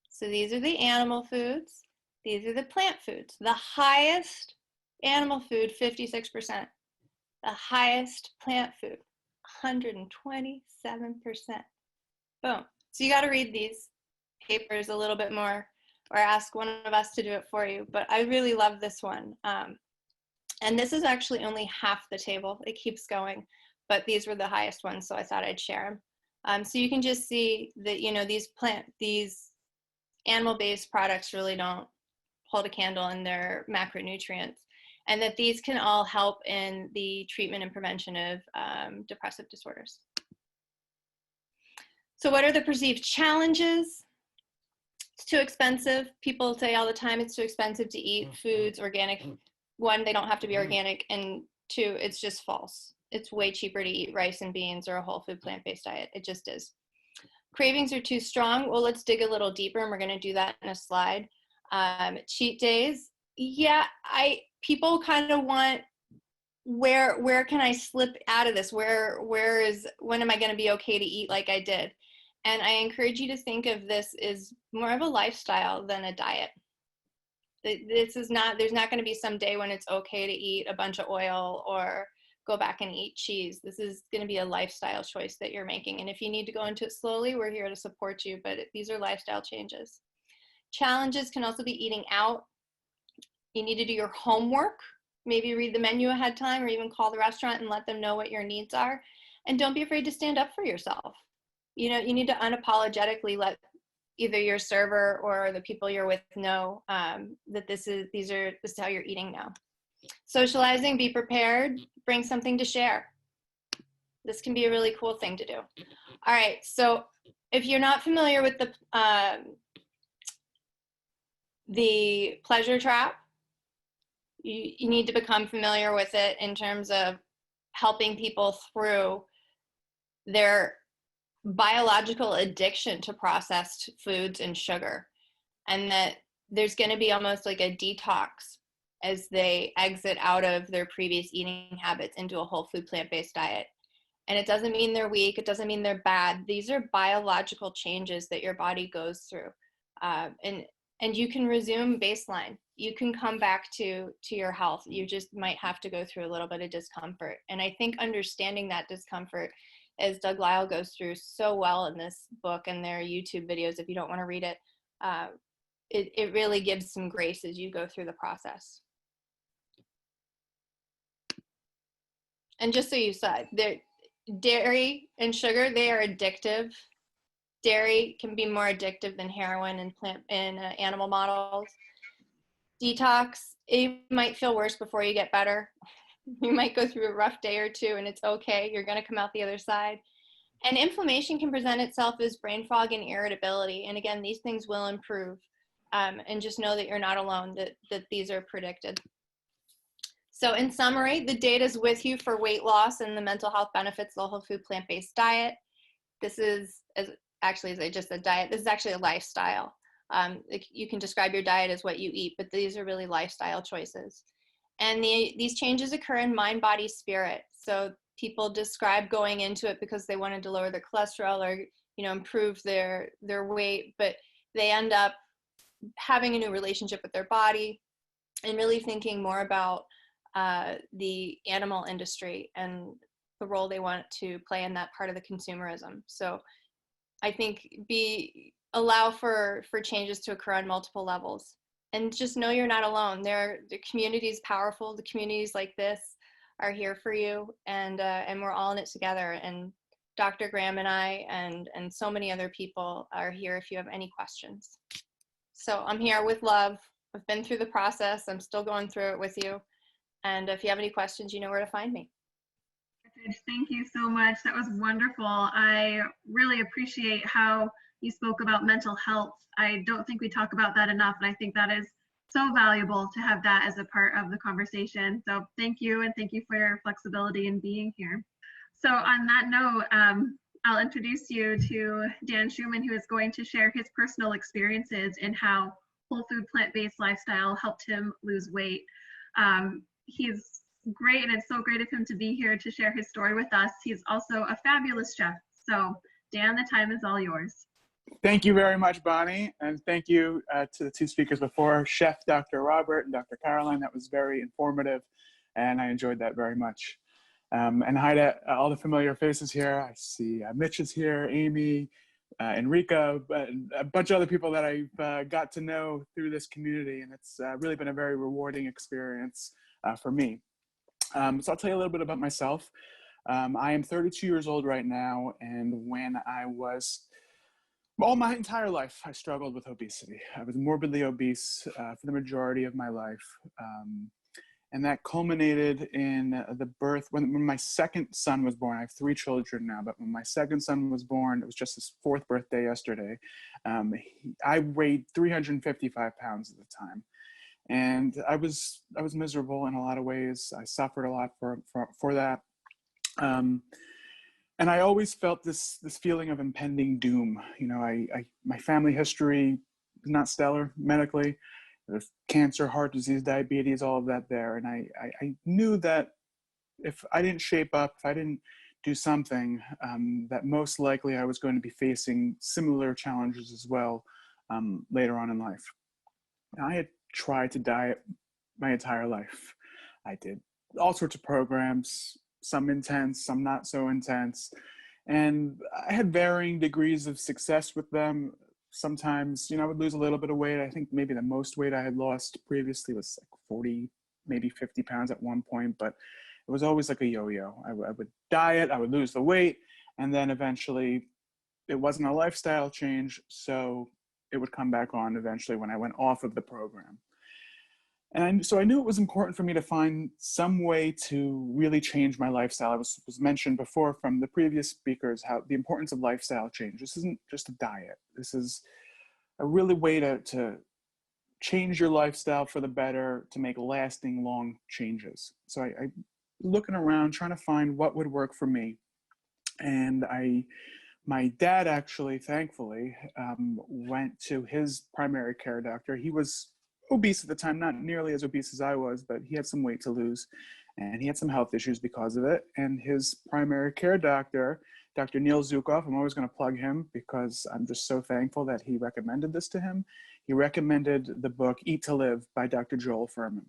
So these are the animal foods. These are the plant foods. The highest animal food, 56%. The highest plant food, 127%. Boom. So you got to read these papers a little bit more or ask one of us to do it for you. But I really love this one. And this is actually only half the table. It keeps going, but these were the highest ones, so I thought I'd share them. So you can just see that, you know, these animal-based products really don't hold a candle in their macronutrients, and that these can all help in the treatment and prevention of depressive disorders. So what are the perceived challenges? It's too expensive. People say all the time it's too expensive to eat foods organic. One, they don't have to be organic, and two, it's just false. It's way cheaper to eat rice and beans or a whole food plant-based diet. It just is. Cravings are too strong. Well, let's dig a little deeper, and we're going to do that in a slide. Cheat days. Yeah, people kind of want, where can I slip out of this? When am I going to be okay to eat like I did? And I encourage you to think of this as more of a lifestyle than a diet. There's not going to be some day when it's okay to eat a bunch of oil or go back and eat cheese. This is going to be a lifestyle choice that you're making. And if you need to go into it slowly, we're here to support you, but these are lifestyle changes. Challenges can also be eating out. You need to do your homework, maybe read the menu ahead of time or even call the restaurant and let them know what your needs are. And don't be afraid to stand up for yourself. You know, you need to unapologetically let either your server or the people you're with know that this is how you're eating now. Socializing, be prepared, bring something to share. This can be a really cool thing to do. All right, so if you're not familiar with the pleasure trap, you need to become familiar with it in terms of helping people through their biological addiction to processed foods and sugar, and that there's going to be almost like a detox as they exit out of their previous eating habits into a whole food plant-based diet. And it doesn't mean they're weak. It doesn't mean they're bad. These are biological changes that your body goes through. And you can resume baseline. You can come back to your health. You just might have to go through a little bit of discomfort. And I think understanding that discomfort, as Doug Lyle goes through so well in this book and their YouTube videos, if you don't want to read it, it really gives some grace as you go through the process. And just so you said, dairy and sugar, they are addictive. Dairy can be more addictive than heroin in animal models. Detox, it might feel worse before you get better. You might go through a rough day or two and it's okay. You're going to come out the other side. And inflammation can present itself as brain fog and irritability. And again, these things will improve. And just know that you're not alone, that these are predicted. So in summary, the data is with you for weight loss and the mental health benefits of the whole food plant-based diet. This is, as I just said, diet. This is actually a lifestyle. You can describe your diet as what you eat, but these are really lifestyle choices. And these changes occur in mind, body, spirit. So people describe going into it because they wanted to lower their cholesterol or, improve their weight, but they end up having a new relationship with their body and really thinking more about the animal industry and the role they want to play in that part of the consumerism. So I think allow for changes to occur on multiple levels, and just know you're not alone. The community is powerful. The communities like this are here for you, and we're all in it together. And Dr. Graham and I and so many other people are here if you have any questions. So I'm here with love. I've been through the process. I'm still going through it with you. And if you have any questions, you know where to find me. Thank you so much. That was wonderful. I really appreciate how you spoke about mental health. I don't think we talk about that enough, and I think that is so valuable to have that as a part of the conversation. So thank you, and thank you for your flexibility in being here. So on that note, I'll introduce you to Dan Shuman, who is going to share his personal experiences in how whole food plant-based lifestyle helped him lose weight. He's great, and it's so great of him to be here to share his story with us. He's also a fabulous chef. So Dan, the time is all yours. Thank you very much, Bonnie, and thank you to the two speakers before, Chef Dr. Robert and Dr. Caroline. That was very informative, and I enjoyed that very much. And hi to all the familiar faces here. I see Mitch is here, Amy, Enrica, and a bunch of other people that I've got to know through this community, and it's really been a very rewarding experience for me. So I'll tell you a little bit about myself. I am 32 years old right now, and when I was, all my entire life, I struggled with obesity. I was morbidly obese for the majority of my life. And that culminated in the birth, when my second son was born. I have 3 children now, but when my second son was born, it was just his 4th birthday yesterday. I weighed 355 pounds at the time. And I was miserable in a lot of ways. I suffered a lot for that. And I always felt this feeling of impending doom. You know, my family history is not stellar medically. There's cancer, heart disease, diabetes, all of that there. And I knew that if I didn't shape up, if I didn't do something, that most likely I was going to be facing similar challenges as well later on in life. Now, I had tried to diet my entire life. I did all sorts of programs, some intense, some not so intense. And I had varying degrees of success with them. Sometimes, you know, I would lose a little bit of weight. I think maybe the most weight I had lost previously was like 40, maybe 50 pounds at one point, but it was always like a yo-yo. I would diet, I would lose the weight, and then eventually it wasn't a lifestyle change, so it would come back on eventually when I went off of the program. And so I knew it was important for me to find some way to really change my lifestyle. It was mentioned before from the previous speakers, how the importance of lifestyle change. This isn't just a diet. This is a really way to change your lifestyle for the better, to make lasting, long changes. So I looking around, trying to find what would work for me. And my dad actually, thankfully, went to his primary care doctor. He was obese at the time, not nearly as obese as I was, but he had some weight to lose and he had some health issues because of it. And his primary care doctor, Dr. Neil Zukov, I'm always going to plug him because I'm just so thankful that he recommended this to him. He recommended the book Eat to Live by Dr. Joel Fuhrman.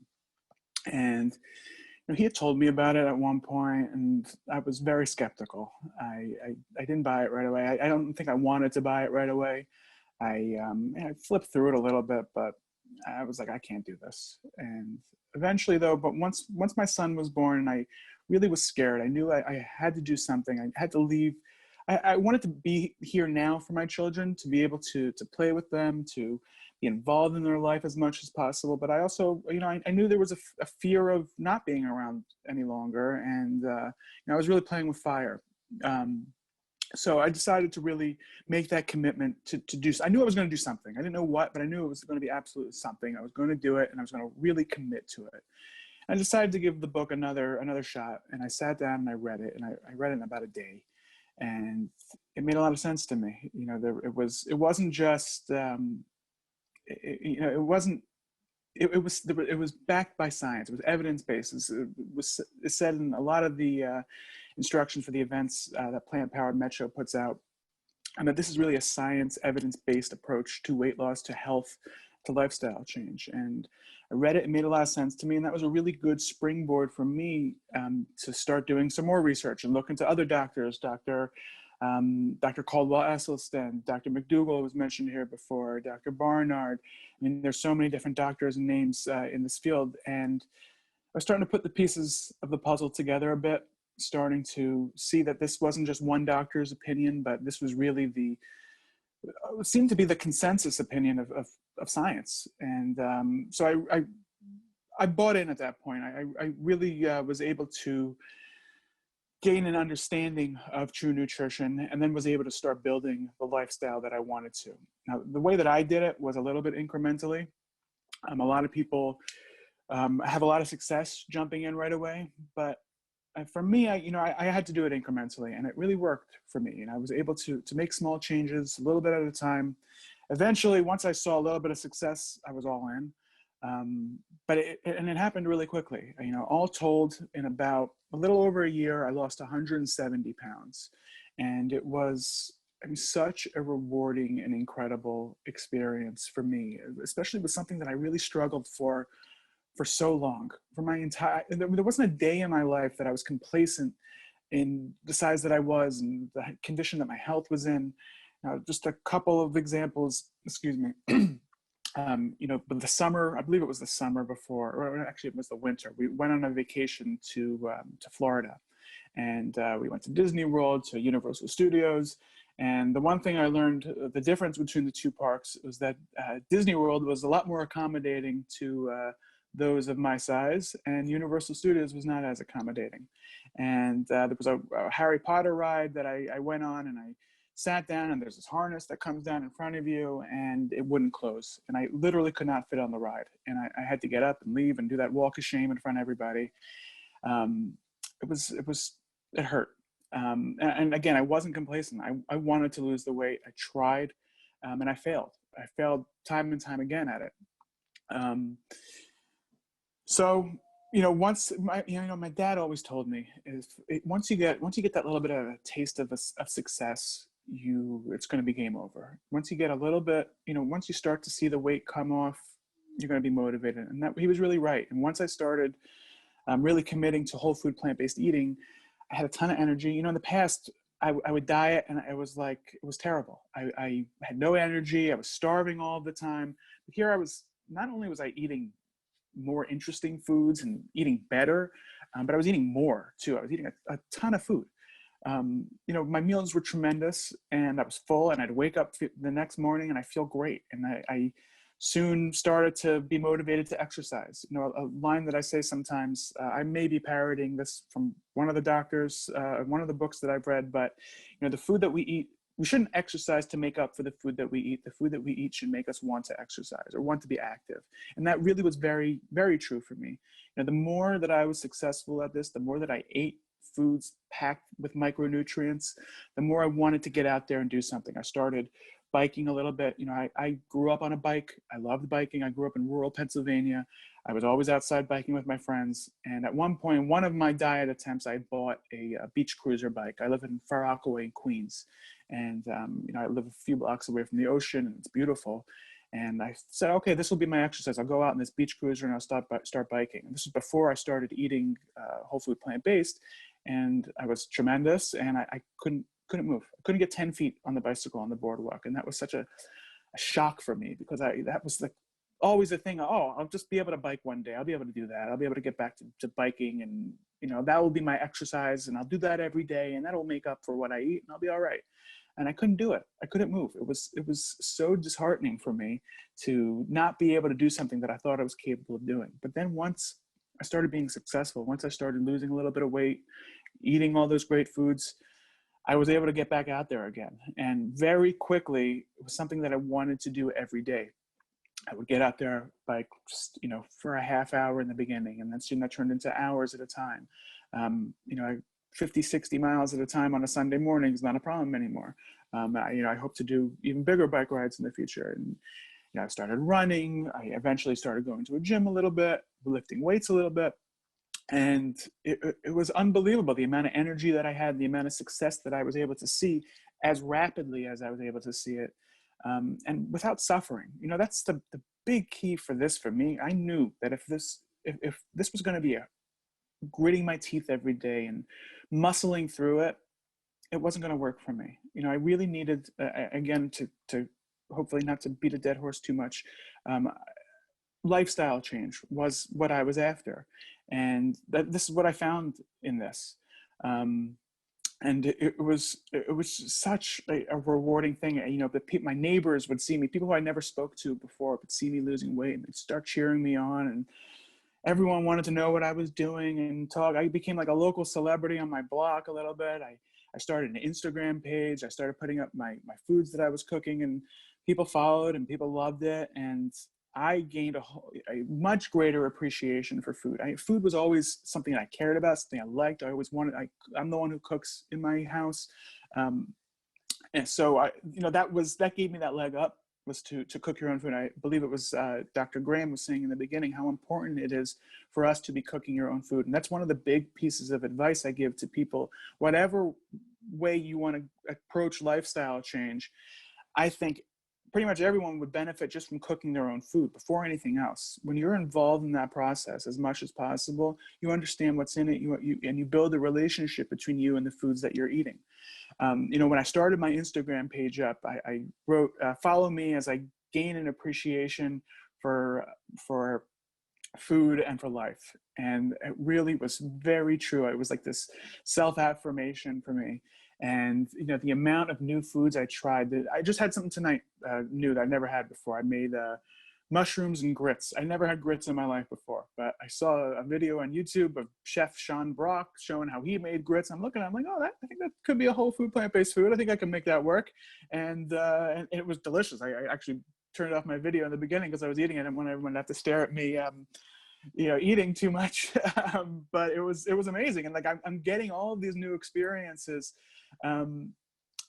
And you know, he had told me about it at one point, and I was very skeptical. I didn't buy it right away. I don't think I wanted to buy it right away. I flipped through it a little bit, but I was like, I can't do this. And eventually though, but once my son was born and I really was scared, I knew I had to do something. I had to leave. I wanted to be here now for my children, to be able to play with them, to be involved in their life as much as possible. But I also, you know, I knew there was a fear of not being around any longer. And you know, I was really playing with fire. So I decided to really make that commitment to do. I knew I was going to do something. I didn't know what, but I knew it was going to be absolutely something. I was going to do it, and I was going to really commit to it. I decided to give the book another shot, and I sat down and I read it, and I read it in about a day, and it made a lot of sense to me. You know, it wasn't just you know, it was backed by science. It was evidence-based. It said in a lot of the instructions for the events that Plant Powered Med Show puts out, and that this is really a science, evidence-based approach to weight loss, to health, to lifestyle change. And I read it, it made a lot of sense to me, and that was a really good springboard for me to start doing some more research and look into other doctors, Dr. Caldwell Esselstyn, Dr. McDougall was mentioned here before, Dr. Barnard. I mean, there's so many different doctors and names in this field, and I was starting to put the pieces of the puzzle together a bit, starting to see that this wasn't just one doctor's opinion, but this was really seemed to be the consensus opinion of science. And so I bought in at that point. I really was able to gain an understanding of true nutrition, and then was able to start building the lifestyle that I wanted to. Now, the way that I did it was a little bit incrementally. A lot of people have a lot of success jumping in right away, but for me, I had to do it incrementally, and it really worked for me. And I was able to make small changes a little bit at a time. Eventually, once I saw a little bit of success, I was all in. But it happened really quickly. All told, in about a little over a year, I lost 170 pounds. And it was such a rewarding and incredible experience for me, especially with something that I really struggled for so long. For my entire, there wasn't a day in my life that I was complacent in the size that I was and the condition that my health was in. Just a couple of examples, excuse me. But the summer, I believe it was the summer before, or actually it was the winter, we went on a vacation to Florida, and we went to Disney World, to Universal Studios. And the one thing I learned, the difference between the two parks, was that Disney World was a lot more accommodating to those of my size, and Universal Studios was not as accommodating. And there was a Harry Potter ride that I went on, and I sat down, and there's this harness that comes down in front of you, and it wouldn't close. And I literally could not fit on the ride. And I had to get up and leave and do that walk of shame in front of everybody. It hurt. And again, I wasn't complacent. I wanted to lose the weight. I tried, and I failed. I failed time and time again at it. So, once my dad always told me, once you get that little bit of a taste of success, it's going to be game over. Once you get a little bit, once you start to see the weight come off, you're going to be motivated. And that he was really right. And once I started really committing to whole food, plant-based eating, I had a ton of energy. In the past, I would diet, and it was terrible. I had no energy. I was starving all the time. But here I was, not only was I eating more interesting foods and eating better, but I was eating more too. I was eating a ton of food. My meals were tremendous, and I was full, and I'd wake up the next morning and I feel great. And I soon started to be motivated to exercise. A line that I say sometimes, I may be parroting this from one of the doctors, one of the books that I've read, but the food that we eat, we shouldn't exercise to make up for the food that we eat. The food that we eat should make us want to exercise or want to be active. And that really was very, very true for me. The more that I was successful at this, the more that I ate foods packed with micronutrients, the more I wanted to get out there and do something. I started biking a little bit. I grew up on a bike. I loved biking. I grew up in rural Pennsylvania. I was always outside biking with my friends. And at one point, one of my diet attempts, I bought a beach cruiser bike. I live in Far Rockaway in Queens. And, I live a few blocks away from the ocean, and it's beautiful. And I said, okay, this will be my exercise. I'll go out in this beach cruiser and I'll start biking. And this was before I started eating whole food plant-based. And I was tremendous, and I couldn't move. I couldn't get 10 feet on the bicycle on the boardwalk. And that was such a shock for me, because that was always a thing. Oh, I'll just be able to bike one day. I'll be able to do that. I'll be able to get back to biking, and that will be my exercise, and I'll do that every day, and that'll make up for what I eat, and I'll be all right. And I couldn't do it. I couldn't move. It was so disheartening for me to not be able to do something that I thought I was capable of doing. But then once I started being successful, once I started losing a little bit of weight, eating all those great foods, I was able to get back out there again. And very quickly, it was something that I wanted to do every day. I would get out there like, for a half hour in the beginning, and then soon that turned into hours at a time. 50, 60 miles at a time on a Sunday morning is not a problem anymore. I hope to do even bigger bike rides in the future. And I started running. I eventually started going to a gym a little bit, lifting weights a little bit. And it was unbelievable, the amount of energy that I had, the amount of success that I was able to see as rapidly as I was able to see it, and without suffering. That's the big key for me. I knew that if this was going to be gritting my teeth every day and muscling through it, it wasn't going to work for me. I really needed, again, to hopefully not to beat a dead horse too much, lifestyle change was what I was after. And this is what I found in this. And it was such a rewarding thing. My neighbors would see me, people who I never spoke to before, would see me losing weight, and they'd start cheering me on. everyone wanted to know what I was doing and talk. I became like a local celebrity on my block a little bit. I started an Instagram page. I started putting up my foods that I was cooking, and people followed and people loved it. And I gained a much greater appreciation for food. Food was always something I cared about, something I liked. I always wanted, I'm the one who cooks in my house. And so that gave me that leg up, was to cook your own food. I believe it was Dr. Graham was saying in the beginning how important it is for us to be cooking your own food. And that's one of the big pieces of advice I give to people. Whatever way you want to approach lifestyle change, I think pretty much everyone would benefit just from cooking their own food before anything else. When you're involved in that process as much as possible, you understand what's in it, and you build a relationship between you and the foods that you're eating. When I started my Instagram page up, I wrote, follow me as I gain an appreciation for food and for life. And it really was very true. It was like this self-affirmation for me. And, the amount of new foods I tried, I just had something tonight new that I never had before. I made mushrooms and grits. I never had grits in my life before, but I saw a video on YouTube of Chef Sean Brock showing how he made grits. I'm looking at it, I'm like, oh, I think that could be a whole food, plant-based food. I think I can make that work. And it was delicious. I actually turned off my video in the beginning because I was eating it and everyone would have to stare at me, eating too much. But it was amazing. And like, I'm getting all of these new experiences.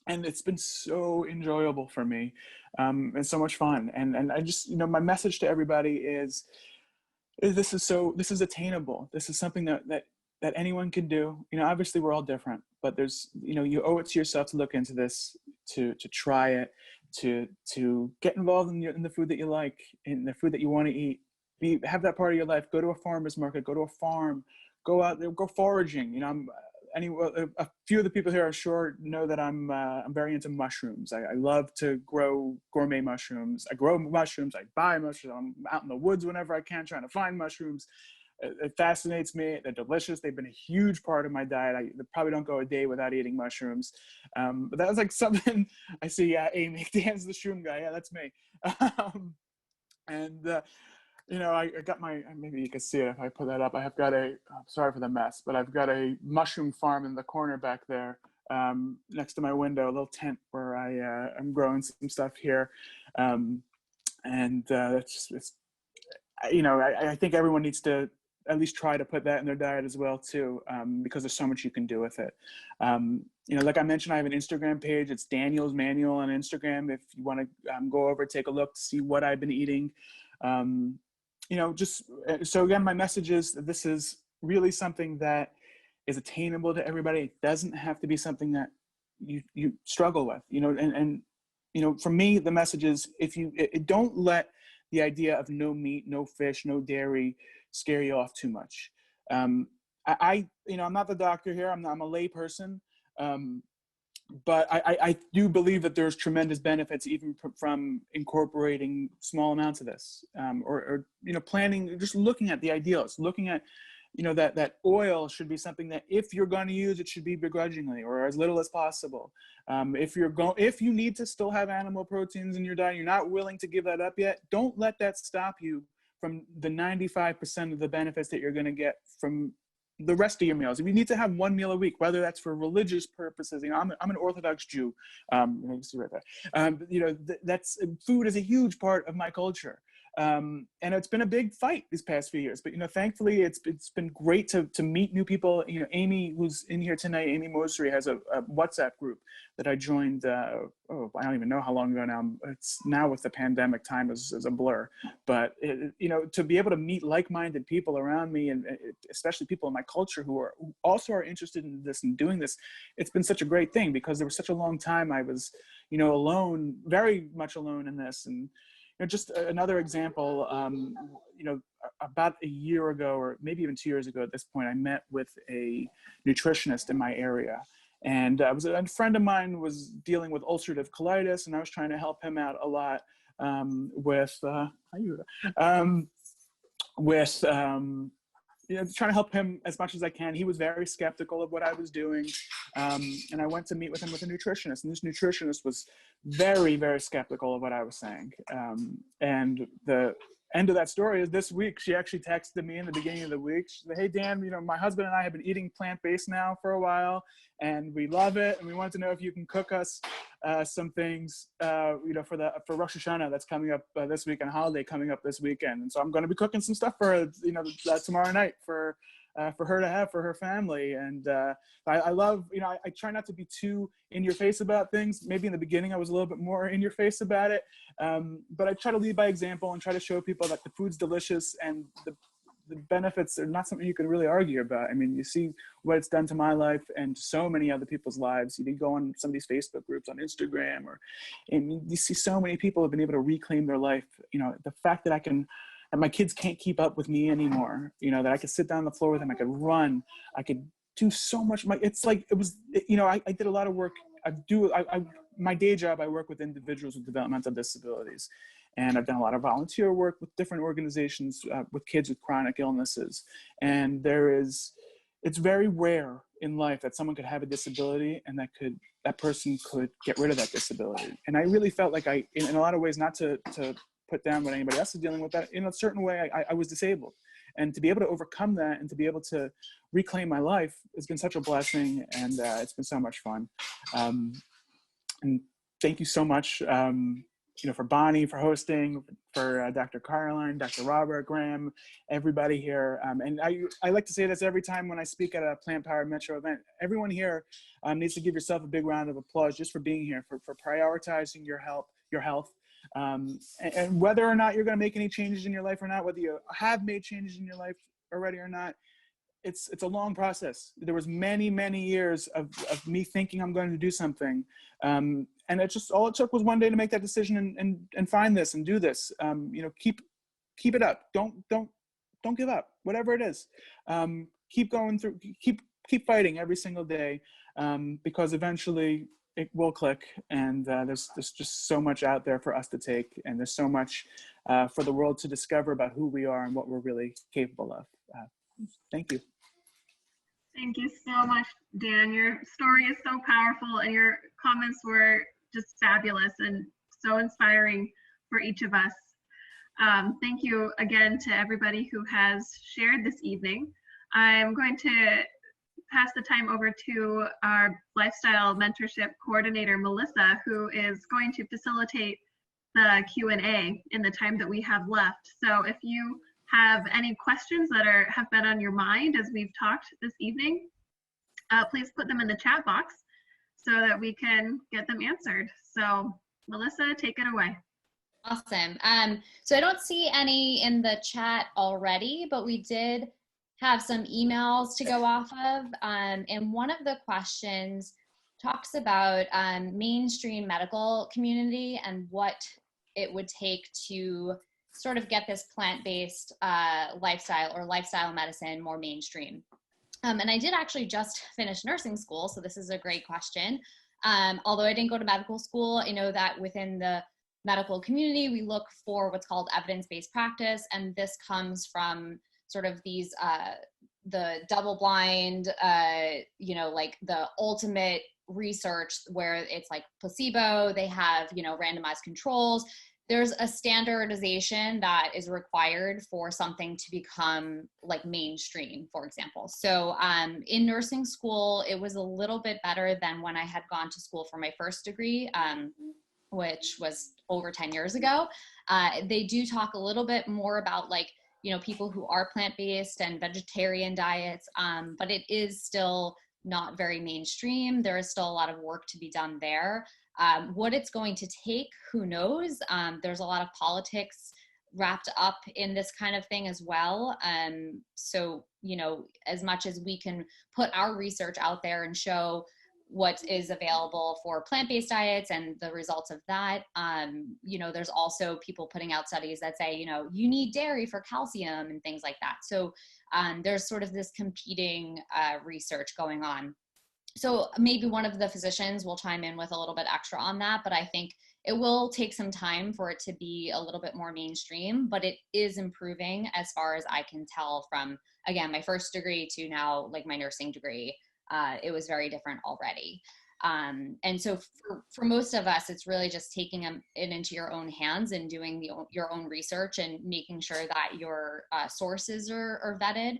And it's been so enjoyable for me, and so much fun. And I just, my message to everybody is this is attainable. This is something that anyone can do. Obviously we're all different, but there's, you owe it to yourself to look into this, to try it, to get involved in the food that you like, in the food that you want to eat. Have that part of your life. Go to a farmer's market, go to a farm, go out there, go foraging. A few of the people here, I'm sure, know that I'm very into mushrooms. I love to grow gourmet mushrooms. I grow mushrooms. I buy mushrooms. I'm out in the woods whenever I can, trying to find mushrooms. It fascinates me. They're delicious. They've been a huge part of my diet. I probably don't go a day without eating mushrooms. But that was like something I see. Amy, Dan's the shroom guy. Yeah, that's me. I got maybe you can see it if I put that up. I have got sorry for the mess, but I've got a mushroom farm in the corner back there, next to my window, a little tent where I'm growing some stuff here. I think everyone needs to at least try to put that in their diet as well too, because there's so much you can do with it. Like I mentioned, I have an Instagram page. It's Daniel's Manual on Instagram. If you want to go over, take a look to see what I've been eating. So again, my message is that this is really something that is attainable to everybody. It doesn't have to be something that you struggle with, for me, the message is don't let the idea of no meat, no fish, no dairy scare you off too much. I'm not the doctor here. I'm a lay person. But I do believe that there's tremendous benefits even from incorporating small amounts of this, or planning, just looking at the ideals, looking at, that oil should be something that if you're going to use, it should be begrudgingly or as little as possible. If you need to still have animal proteins in your diet, you're not willing to give that up yet, don't let that stop you from the 95% of the benefits that you're going to get from the rest of your meals. If you need to have one meal a week, whether that's for religious purposes, I'm an Orthodox Jew. You can see right there. That's food is a huge part of my culture. And it's been a big fight these past few years, but thankfully it's been great to meet new people. Amy, who's in here tonight, Amy Mosery, has a WhatsApp group that I joined. I don't even know how long ago now. It's now with the pandemic, time is a blur. But to be able to meet like-minded people around me, and especially people in my culture who also are interested in this and doing this, it's been such a great thing, because there was such a long time I was alone, very much alone in this. And just another example, about a year ago, or maybe even 2 years ago at this point, I met with a nutritionist in my area. And a friend of mine was dealing with ulcerative colitis, and I was trying to help him out a lot trying to help him as much as I can. He was very skeptical of what I was doing. And I went to meet with him with a nutritionist, and this nutritionist was very, very skeptical of what I was saying. And end of that story is this week, she actually texted me in the beginning of the week. She said, "Hey, Dan, you know, my husband and I have been eating plant-based now for a while, and we love it. And we wanted to know if you can cook us some things, you know, for Rosh Hashanah that's coming up this week, and holiday coming up this weekend. And so I'm going to be cooking some stuff for her, you know, tomorrow night for her to have for her family." And I love, you know, I try not to be too in your face about things. Maybe in the beginning I was a little bit more in your face about it, but I try to lead by example and try to show people that the food's delicious and the benefits are not something you can really argue about. I mean, you see what it's done to my life and so many other people's lives. You go on some of these Facebook groups on Instagram, and you see so many people have been able to reclaim their life. You know, the fact that and my kids can't keep up with me anymore, you know, that I could sit down on the floor with them, I could run, I could do so much. It's like, you know, I did a lot of work. My day job, I work with individuals with developmental disabilities. And I've done a lot of volunteer work with different organizations with kids with chronic illnesses. And it's very rare in life that someone could have a disability and that person could get rid of that disability. And I really felt like in a lot of ways, not to put down what anybody else is dealing with, that in a certain way, I was disabled. And to be able to overcome that and to be able to reclaim my life has been such a blessing, and it's been so much fun. And thank you so much, you know, for Bonnie, for hosting, for Dr. Caroline, Dr. Robert, Graham, everybody here. And I like to say this every time when I speak at a Plant Powered Metro event. Everyone here needs to give yourself a big round of applause just for being here, for prioritizing your health. And whether or not you're going to make any changes in your life or not, whether you have made changes in your life already or not, it's a long process. There was many, many years of me thinking I'm going to do something. And all it took was one day to make that decision and find this and do this. You know, keep it up. Don't give up, whatever it is. Keep going through, keep fighting every single day, because eventually it will click. And there's just so much out there for us to take. And there's so much for the world to discover about who we are and what we're really capable of. Thank you. Thank you so much, Dan. Your story is so powerful, and your comments were just fabulous and so inspiring for each of us. Thank you again to everybody who has shared this evening. I'm going to pass the time over to our lifestyle mentorship coordinator, Melissa, who is going to facilitate the Q&A in the time that we have left. So if you have any questions that have been on your mind as we've talked this evening, please put them in the chat box so that we can get them answered. So Melissa, take it away. Awesome. So I don't see any in the chat already, but we did have some emails to go off of. And one of the questions talks about mainstream medical community and what it would take to sort of get this plant-based lifestyle or lifestyle medicine more mainstream. And I did actually just finish nursing school, so this is a great question. Although I didn't go to medical school, I know that within the medical community, we look for what's called evidence-based practice, and this comes from sort of these, the double-blind, you know, like the ultimate research where it's like placebo, they have, you know, randomized controls. There's a standardization that is required for something to become like mainstream, for example. So in nursing school, it was a little bit better than when I had gone to school for my first degree, which was over 10 years ago. They do talk a little bit more about like, you know, people who are plant-based and vegetarian diets, but it is still not very mainstream. There is still a lot of work to be done there. What it's going to take, who knows? There's a lot of politics wrapped up in this kind of thing as well. So, you know, as much as we can put our research out there and show what is available for plant-based diets and the results of that, you know, there's also people putting out studies that say, you know, you need dairy for calcium and things like that. So there's sort of this competing research going on. So maybe one of the physicians will chime in with a little bit extra on that, but I think it will take some time for it to be a little bit more mainstream, but it is improving as far as I can tell from, again, my first degree to now like my nursing degree. It was very different already. And so for most of us, it's really just taking it into your own hands and doing your own research and making sure that your sources are vetted.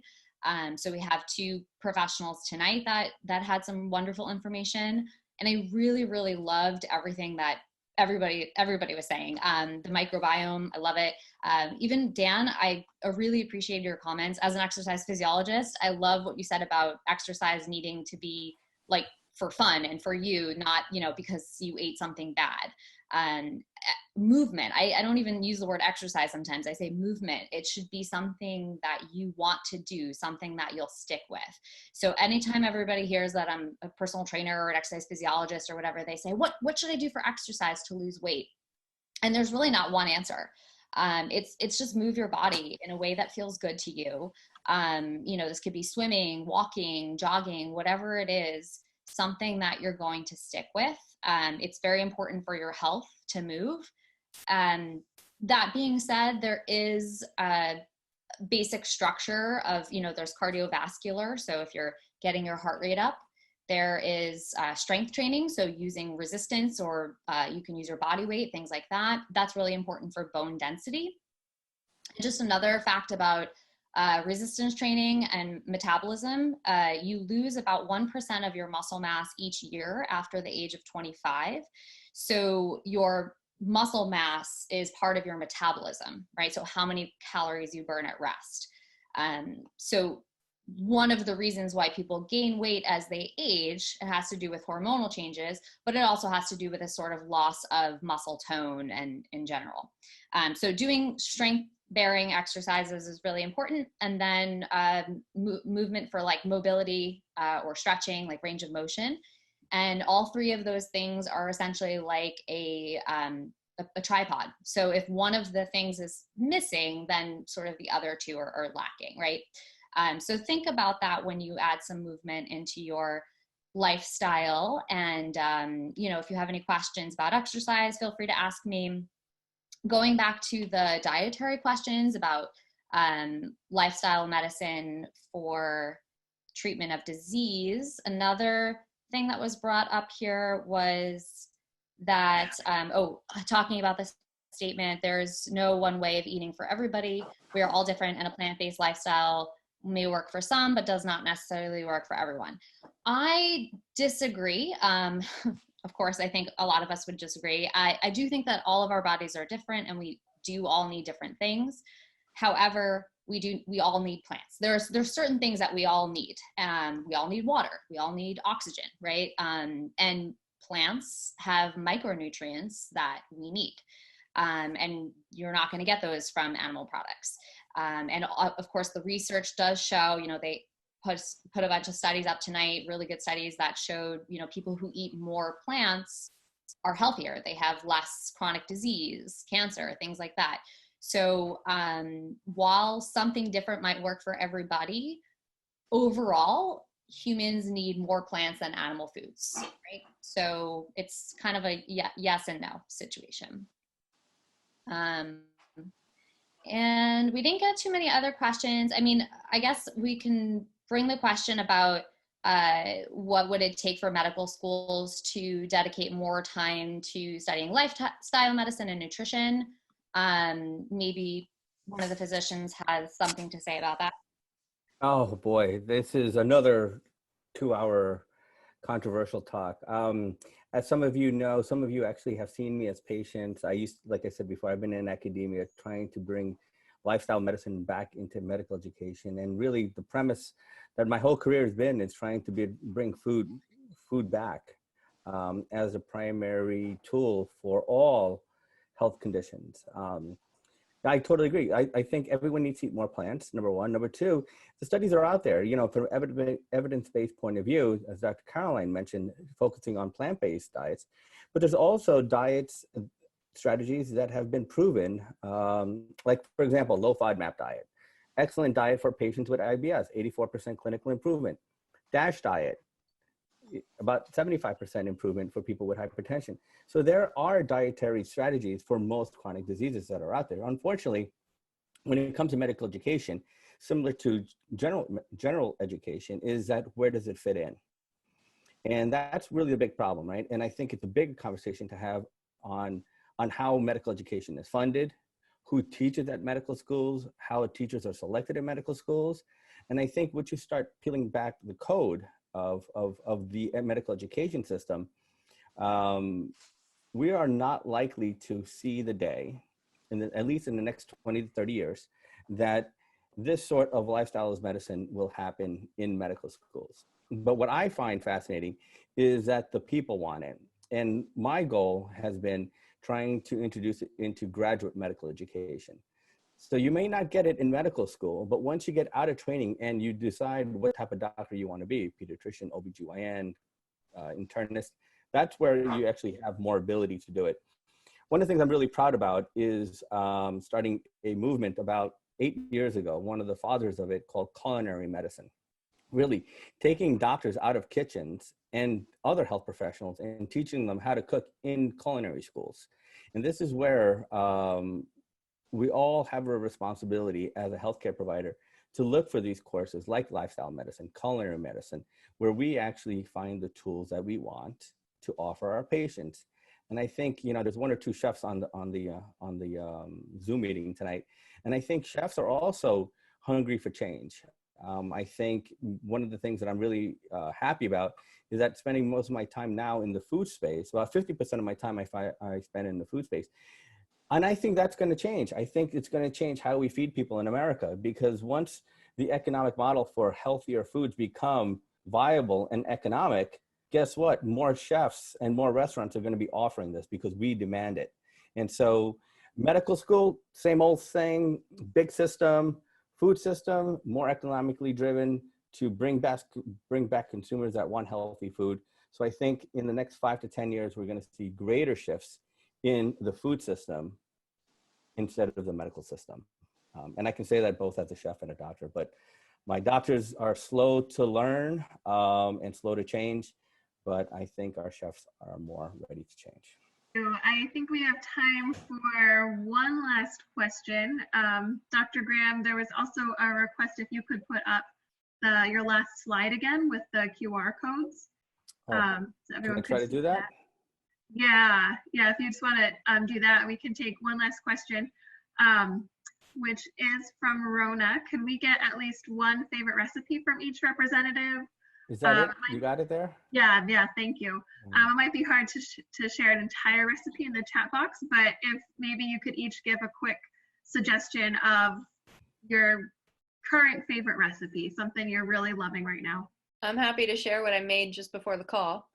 So we have two professionals tonight that had some wonderful information, and I really, really loved everything that everybody was saying. The microbiome, I love it. Even Dan, I really appreciated your comments. As an exercise physiologist, I love what you said about exercise needing to be like for fun and for you, not, because you ate something bad. Movement, I don't even use the word exercise sometimes. I say movement. It should be something that you want to do, something that you'll stick with. So anytime everybody hears that I'm a personal trainer or an exercise physiologist or whatever, they say, what should I do for exercise to lose weight? And there's really not one answer. It's just move your body in a way that feels good to you. This could be swimming, walking, jogging, whatever it is, something that you're going to stick with. It's very important for your health to move. That being said, there is a basic structure of, there's cardiovascular. So if you're getting your heart rate up, there is strength training. So using resistance, or you can use your body weight, things like that. That's really important for bone density. And just another fact about resistance training and metabolism, you lose about 1% of your muscle mass each year after the age of 25. So your muscle mass is part of your metabolism, right? So how many calories you burn at rest. So one of the reasons why people gain weight as they age, it has to do with hormonal changes, but it also has to do with a sort of loss of muscle tone and in general. So doing strength bearing exercises is really important. And then movement for like mobility or stretching, like range of motion. And all three of those things are essentially like a tripod. So if one of the things is missing, then sort of the other two are lacking, right? So think about that when you add some movement into your lifestyle. And, if you have any questions about exercise, feel free to ask me. Going back to the dietary questions about lifestyle medicine for treatment of disease, another thing that was brought up here was that, talking about this statement, there's no one way of eating for everybody. We are all different, and a plant-based lifestyle may work for some, but does not necessarily work for everyone. I disagree. Of course, I think a lot of us would disagree. I do think that all of our bodies are different, and we do all need different things. However, we all need plants. There's certain things that we all need. We all need water. We all need oxygen, right? And plants have micronutrients that we need. And you're not going to get those from animal products. And of course, the research does show, they put a bunch of studies up tonight, really good studies that showed, people who eat more plants are healthier. They have less chronic disease, cancer, things like that. So while something different might work for everybody, overall, humans need more plants than animal foods, right? So it's kind of a yes and no situation. And we didn't get too many other questions. I mean, I guess we can bring the question about what would it take for medical schools to dedicate more time to studying lifestyle medicine and nutrition. Maybe one of the physicians has something to say about that. Oh boy, this is another 2-hour controversial talk. As some of you know, some of you actually have seen me as patients. Like I said before, I've been in academia trying to bring lifestyle medicine back into medical education. And really the premise that my whole career has been is trying to bring food back as a primary tool for all health conditions. I totally agree. I think everyone needs to eat more plants, number one. Number two, the studies are out there, from an evidence-based point of view, as Dr. Caroline mentioned, focusing on plant-based diets, but there's also diets strategies that have been proven, like for example, low FODMAP diet, excellent diet for patients with IBS, 84% clinical improvement. DASH diet, about 75% improvement for people with hypertension. So there are dietary strategies for most chronic diseases that are out there. Unfortunately, when it comes to medical education, similar to general education, is that where does it fit in? And that's really a big problem, right? And I think it's a big conversation to have on how medical education is funded, who teaches at medical schools, how teachers are selected at medical schools. And I think once you start peeling back the code of the medical education system, we are not likely to see the day, at least in the next 20 to 30 years, that this sort of lifestyle as medicine will happen in medical schools. But what I find fascinating is that the people want it. And my goal has been trying to introduce it into graduate medical education. So you may not get it in medical school, but once you get out of training and you decide what type of doctor you want to be, pediatrician, OBGYN, internist, that's where you actually have more ability to do it. One of the things I'm really proud about is starting a movement about 8 years ago, one of the fathers of it called culinary medicine. Really taking doctors out of kitchens and other health professionals and teaching them how to cook in culinary schools. And this is where we all have a responsibility as a healthcare provider to look for these courses like lifestyle medicine, culinary medicine, where we actually find the tools that we want to offer our patients. And I think, you know, there's one or two chefs on the Zoom meeting tonight, and I think chefs are also hungry for change. I think one of the things that I'm really happy about is that spending most of my time now in the food space, about 50% of my time I spend in the food space. And I think that's going to change. I think it's going to change how we feed people in America, because once the economic model for healthier foods become viable and economic, guess what? More chefs and more restaurants are going to be offering this because we demand it. And so medical school, same old thing, big system, food system, more economically driven to bring back consumers that want healthy food. So I think in the next 5 to 10 years, we're going to see greater shifts in the food system instead of the medical system. And I can say that both as a chef and a doctor, but my doctors are slow to learn and slow to change, but I think our chefs are more ready to change. So I think we have time for one last question. Dr. Graham, there was also a request if you could put up your last slide again with the QR codes. So everyone can I try to do that? Yeah, if you just want to do that, we can take one last question, which is from Rona. Can we get at least one favorite recipe from each representative? Is that it? You got it there? Yeah, thank you. It might be hard to share an entire recipe in the chat box, but if maybe you could each give a quick suggestion of your current favorite recipe, something you're really loving right now. I'm happy to share what I made just before the call.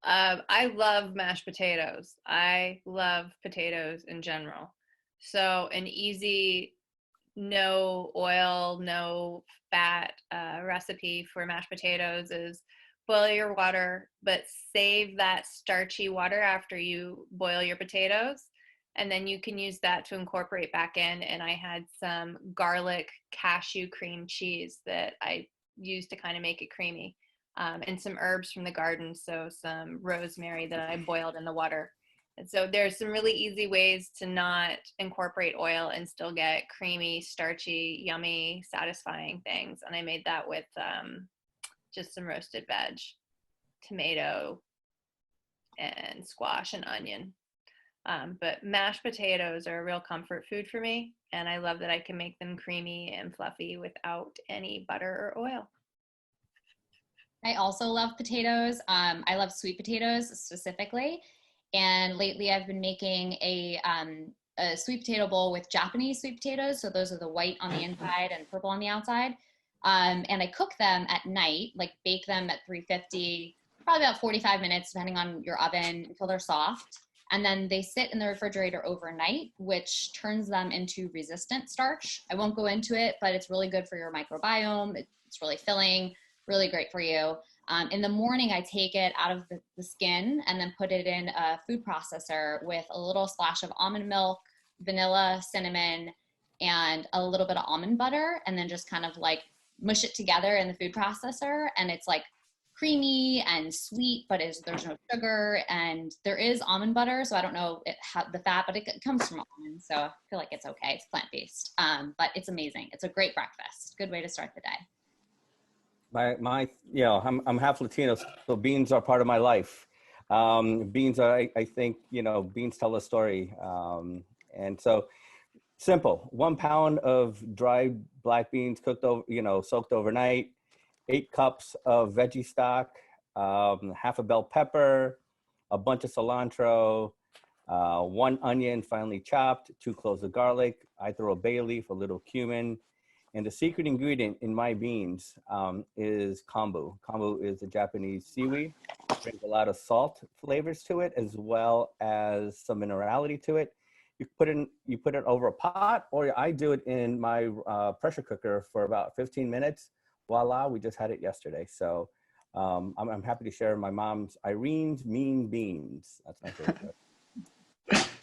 I love mashed potatoes. I love potatoes in general. So an easy, no oil, no fat recipe for mashed potatoes is boil your water, but save that starchy water after you boil your potatoes. And then you can use that to incorporate back in. And I had some garlic cashew cream cheese that I used to kind of make it creamy. And some herbs from the garden, so some rosemary that I boiled in the water. And so there's some really easy ways to not incorporate oil and still get creamy, starchy, yummy, satisfying things. And I made that with just some roasted veg, tomato, and squash and onion. But mashed potatoes are a real comfort food for me, and I love that I can make them creamy and fluffy without any butter or oil. I also love potatoes. I love sweet potatoes specifically. And lately I've been making a sweet potato bowl with Japanese sweet potatoes. So those are the white on the inside and purple on the outside. And I cook them at night, like bake them at 350, probably about 45 minutes, depending on your oven, until they're soft. And then they sit in the refrigerator overnight, which turns them into resistant starch. I won't go into it, but it's really good for your microbiome. It's really filling. Really great for you. In the morning, I take it out of the skin and then put it in a food processor with a little splash of almond milk, vanilla, cinnamon, and a little bit of almond butter, and then just kind of like mush it together in the food processor. And it's like creamy and sweet, but there's no sugar, and there is almond butter. So I don't know the fat, but it comes from almonds. So I feel like it's okay. It's plant-based, but it's amazing. It's a great breakfast. Good way to start the day. I'm half Latino, so beans are part of my life. Beans are, I think, beans tell a story. And so simple, 1 pound of dried black beans cooked over, soaked overnight, 8 cups of veggie stock, half a bell pepper, a bunch of cilantro, 1 onion finely chopped, 2 cloves of garlic. I throw a bay leaf, a little cumin. And the secret ingredient in my beans is kombu. Kombu is a Japanese seaweed. It brings a lot of salt flavors to it, as well as some minerality to it. You put it over a pot, or I do it in my pressure cooker for about 15 minutes. Voila, we just had it yesterday. So I'm happy to share my mom's Irene's Mean Beans. That's my favorite.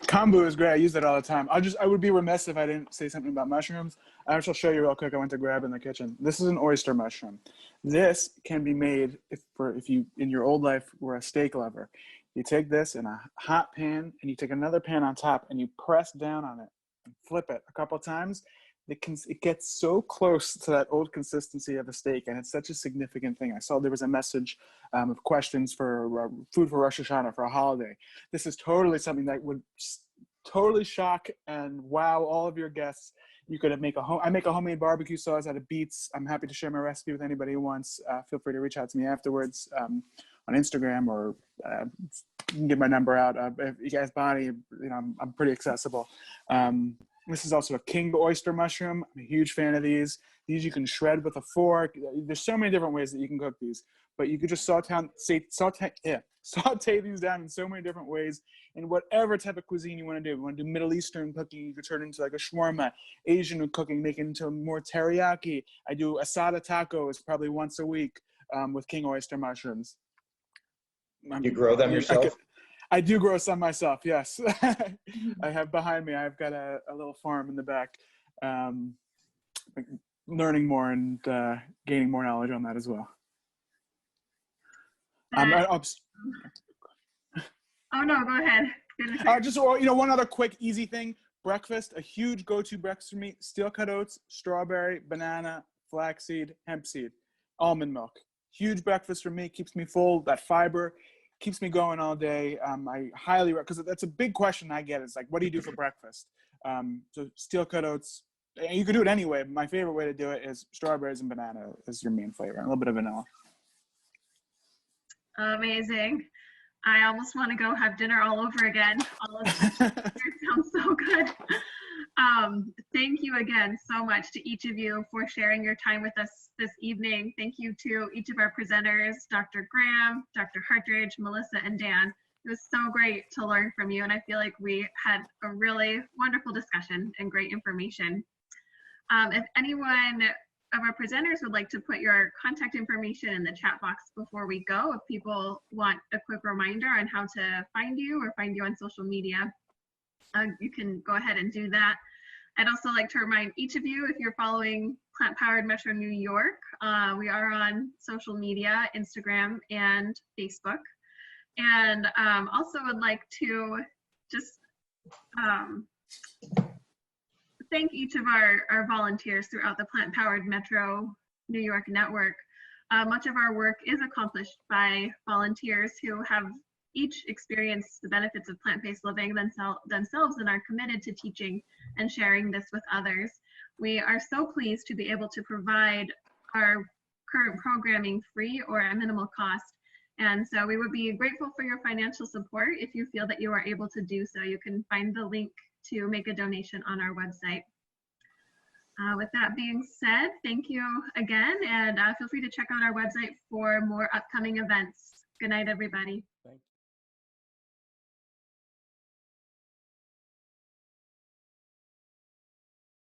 Kombu is great. I use it all the time. I would be remiss if I didn't say something about mushrooms. I shall show you real quick. I went to grab in the kitchen. This is an oyster mushroom. This can be made if you in your old life were a steak lover. You take this in a hot pan and you take another pan on top and you press down on it and flip it a couple times. It gets so close to that old consistency of a steak, and it's such a significant thing. I saw there was a message of questions for food for Rosh Hashanah, for a holiday. This is totally something that would totally shock and wow all of your guests. You could make I make a homemade barbecue sauce out of beets. I'm happy to share my recipe with anybody who wants. Feel free to reach out to me afterwards on Instagram, or you can get my number out. If you guys, Bonnie, I'm pretty accessible. This is also a king oyster mushroom. I'm a huge fan of these. These you can shred with a fork. There's so many different ways that you can cook these, but you could just saute these down in so many different ways in whatever type of cuisine you want to do. If you want to do Middle Eastern cooking, you could turn it into like a shawarma. Asian cooking, make it into more teriyaki. I do asada tacos probably once a week with king oyster mushrooms. You grow them yourself? I do grow some myself, yes. I have behind me, I've got a little farm in the back. Learning more and gaining more knowledge on that as well. Oh no, go ahead. Just one other quick, easy thing. Breakfast, a huge go-to breakfast for me: steel-cut oats, strawberry, banana, flaxseed, hemp seed, almond milk. Huge breakfast for me. Keeps me full. That fiber keeps me going all day. I highly recommend, because that's a big question I get. Is like, what do you do for breakfast? So steel-cut oats. And you can do it anyway. My favorite way to do it is strawberries and banana is your main flavor, and a little bit of vanilla. Amazing. I almost want to go have dinner all over again. All of this sounds so good. Thank you again so much to each of you for sharing your time with us this evening. Thank you to each of our presenters, Dr. Graham, Dr. Hartridge, Melissa, and Dan. It was so great to learn from you, and I feel like we had a really wonderful discussion and great information. If anyone of our presenters would like to put your contact information in the chat box before we go, if people want a quick reminder on how to find you or find you on social media, you can go ahead and do that. I'd also like to remind each of you, if you're following Plant Powered Metro New York, we are on social media, Instagram and Facebook. And also would like to just thank each of our volunteers throughout the Plant Powered Metro New York network. Much of our work is accomplished by volunteers who have each experienced the benefits of plant-based living themselves and are committed to teaching and sharing this with others. We are so pleased to be able to provide our current programming free or at minimal cost. And so we would be grateful for your financial support if you feel that you are able to do so. You can find the link to make a donation on our website. With that being said, thank you again, and feel free to check out our website for more upcoming events. Good night, everybody.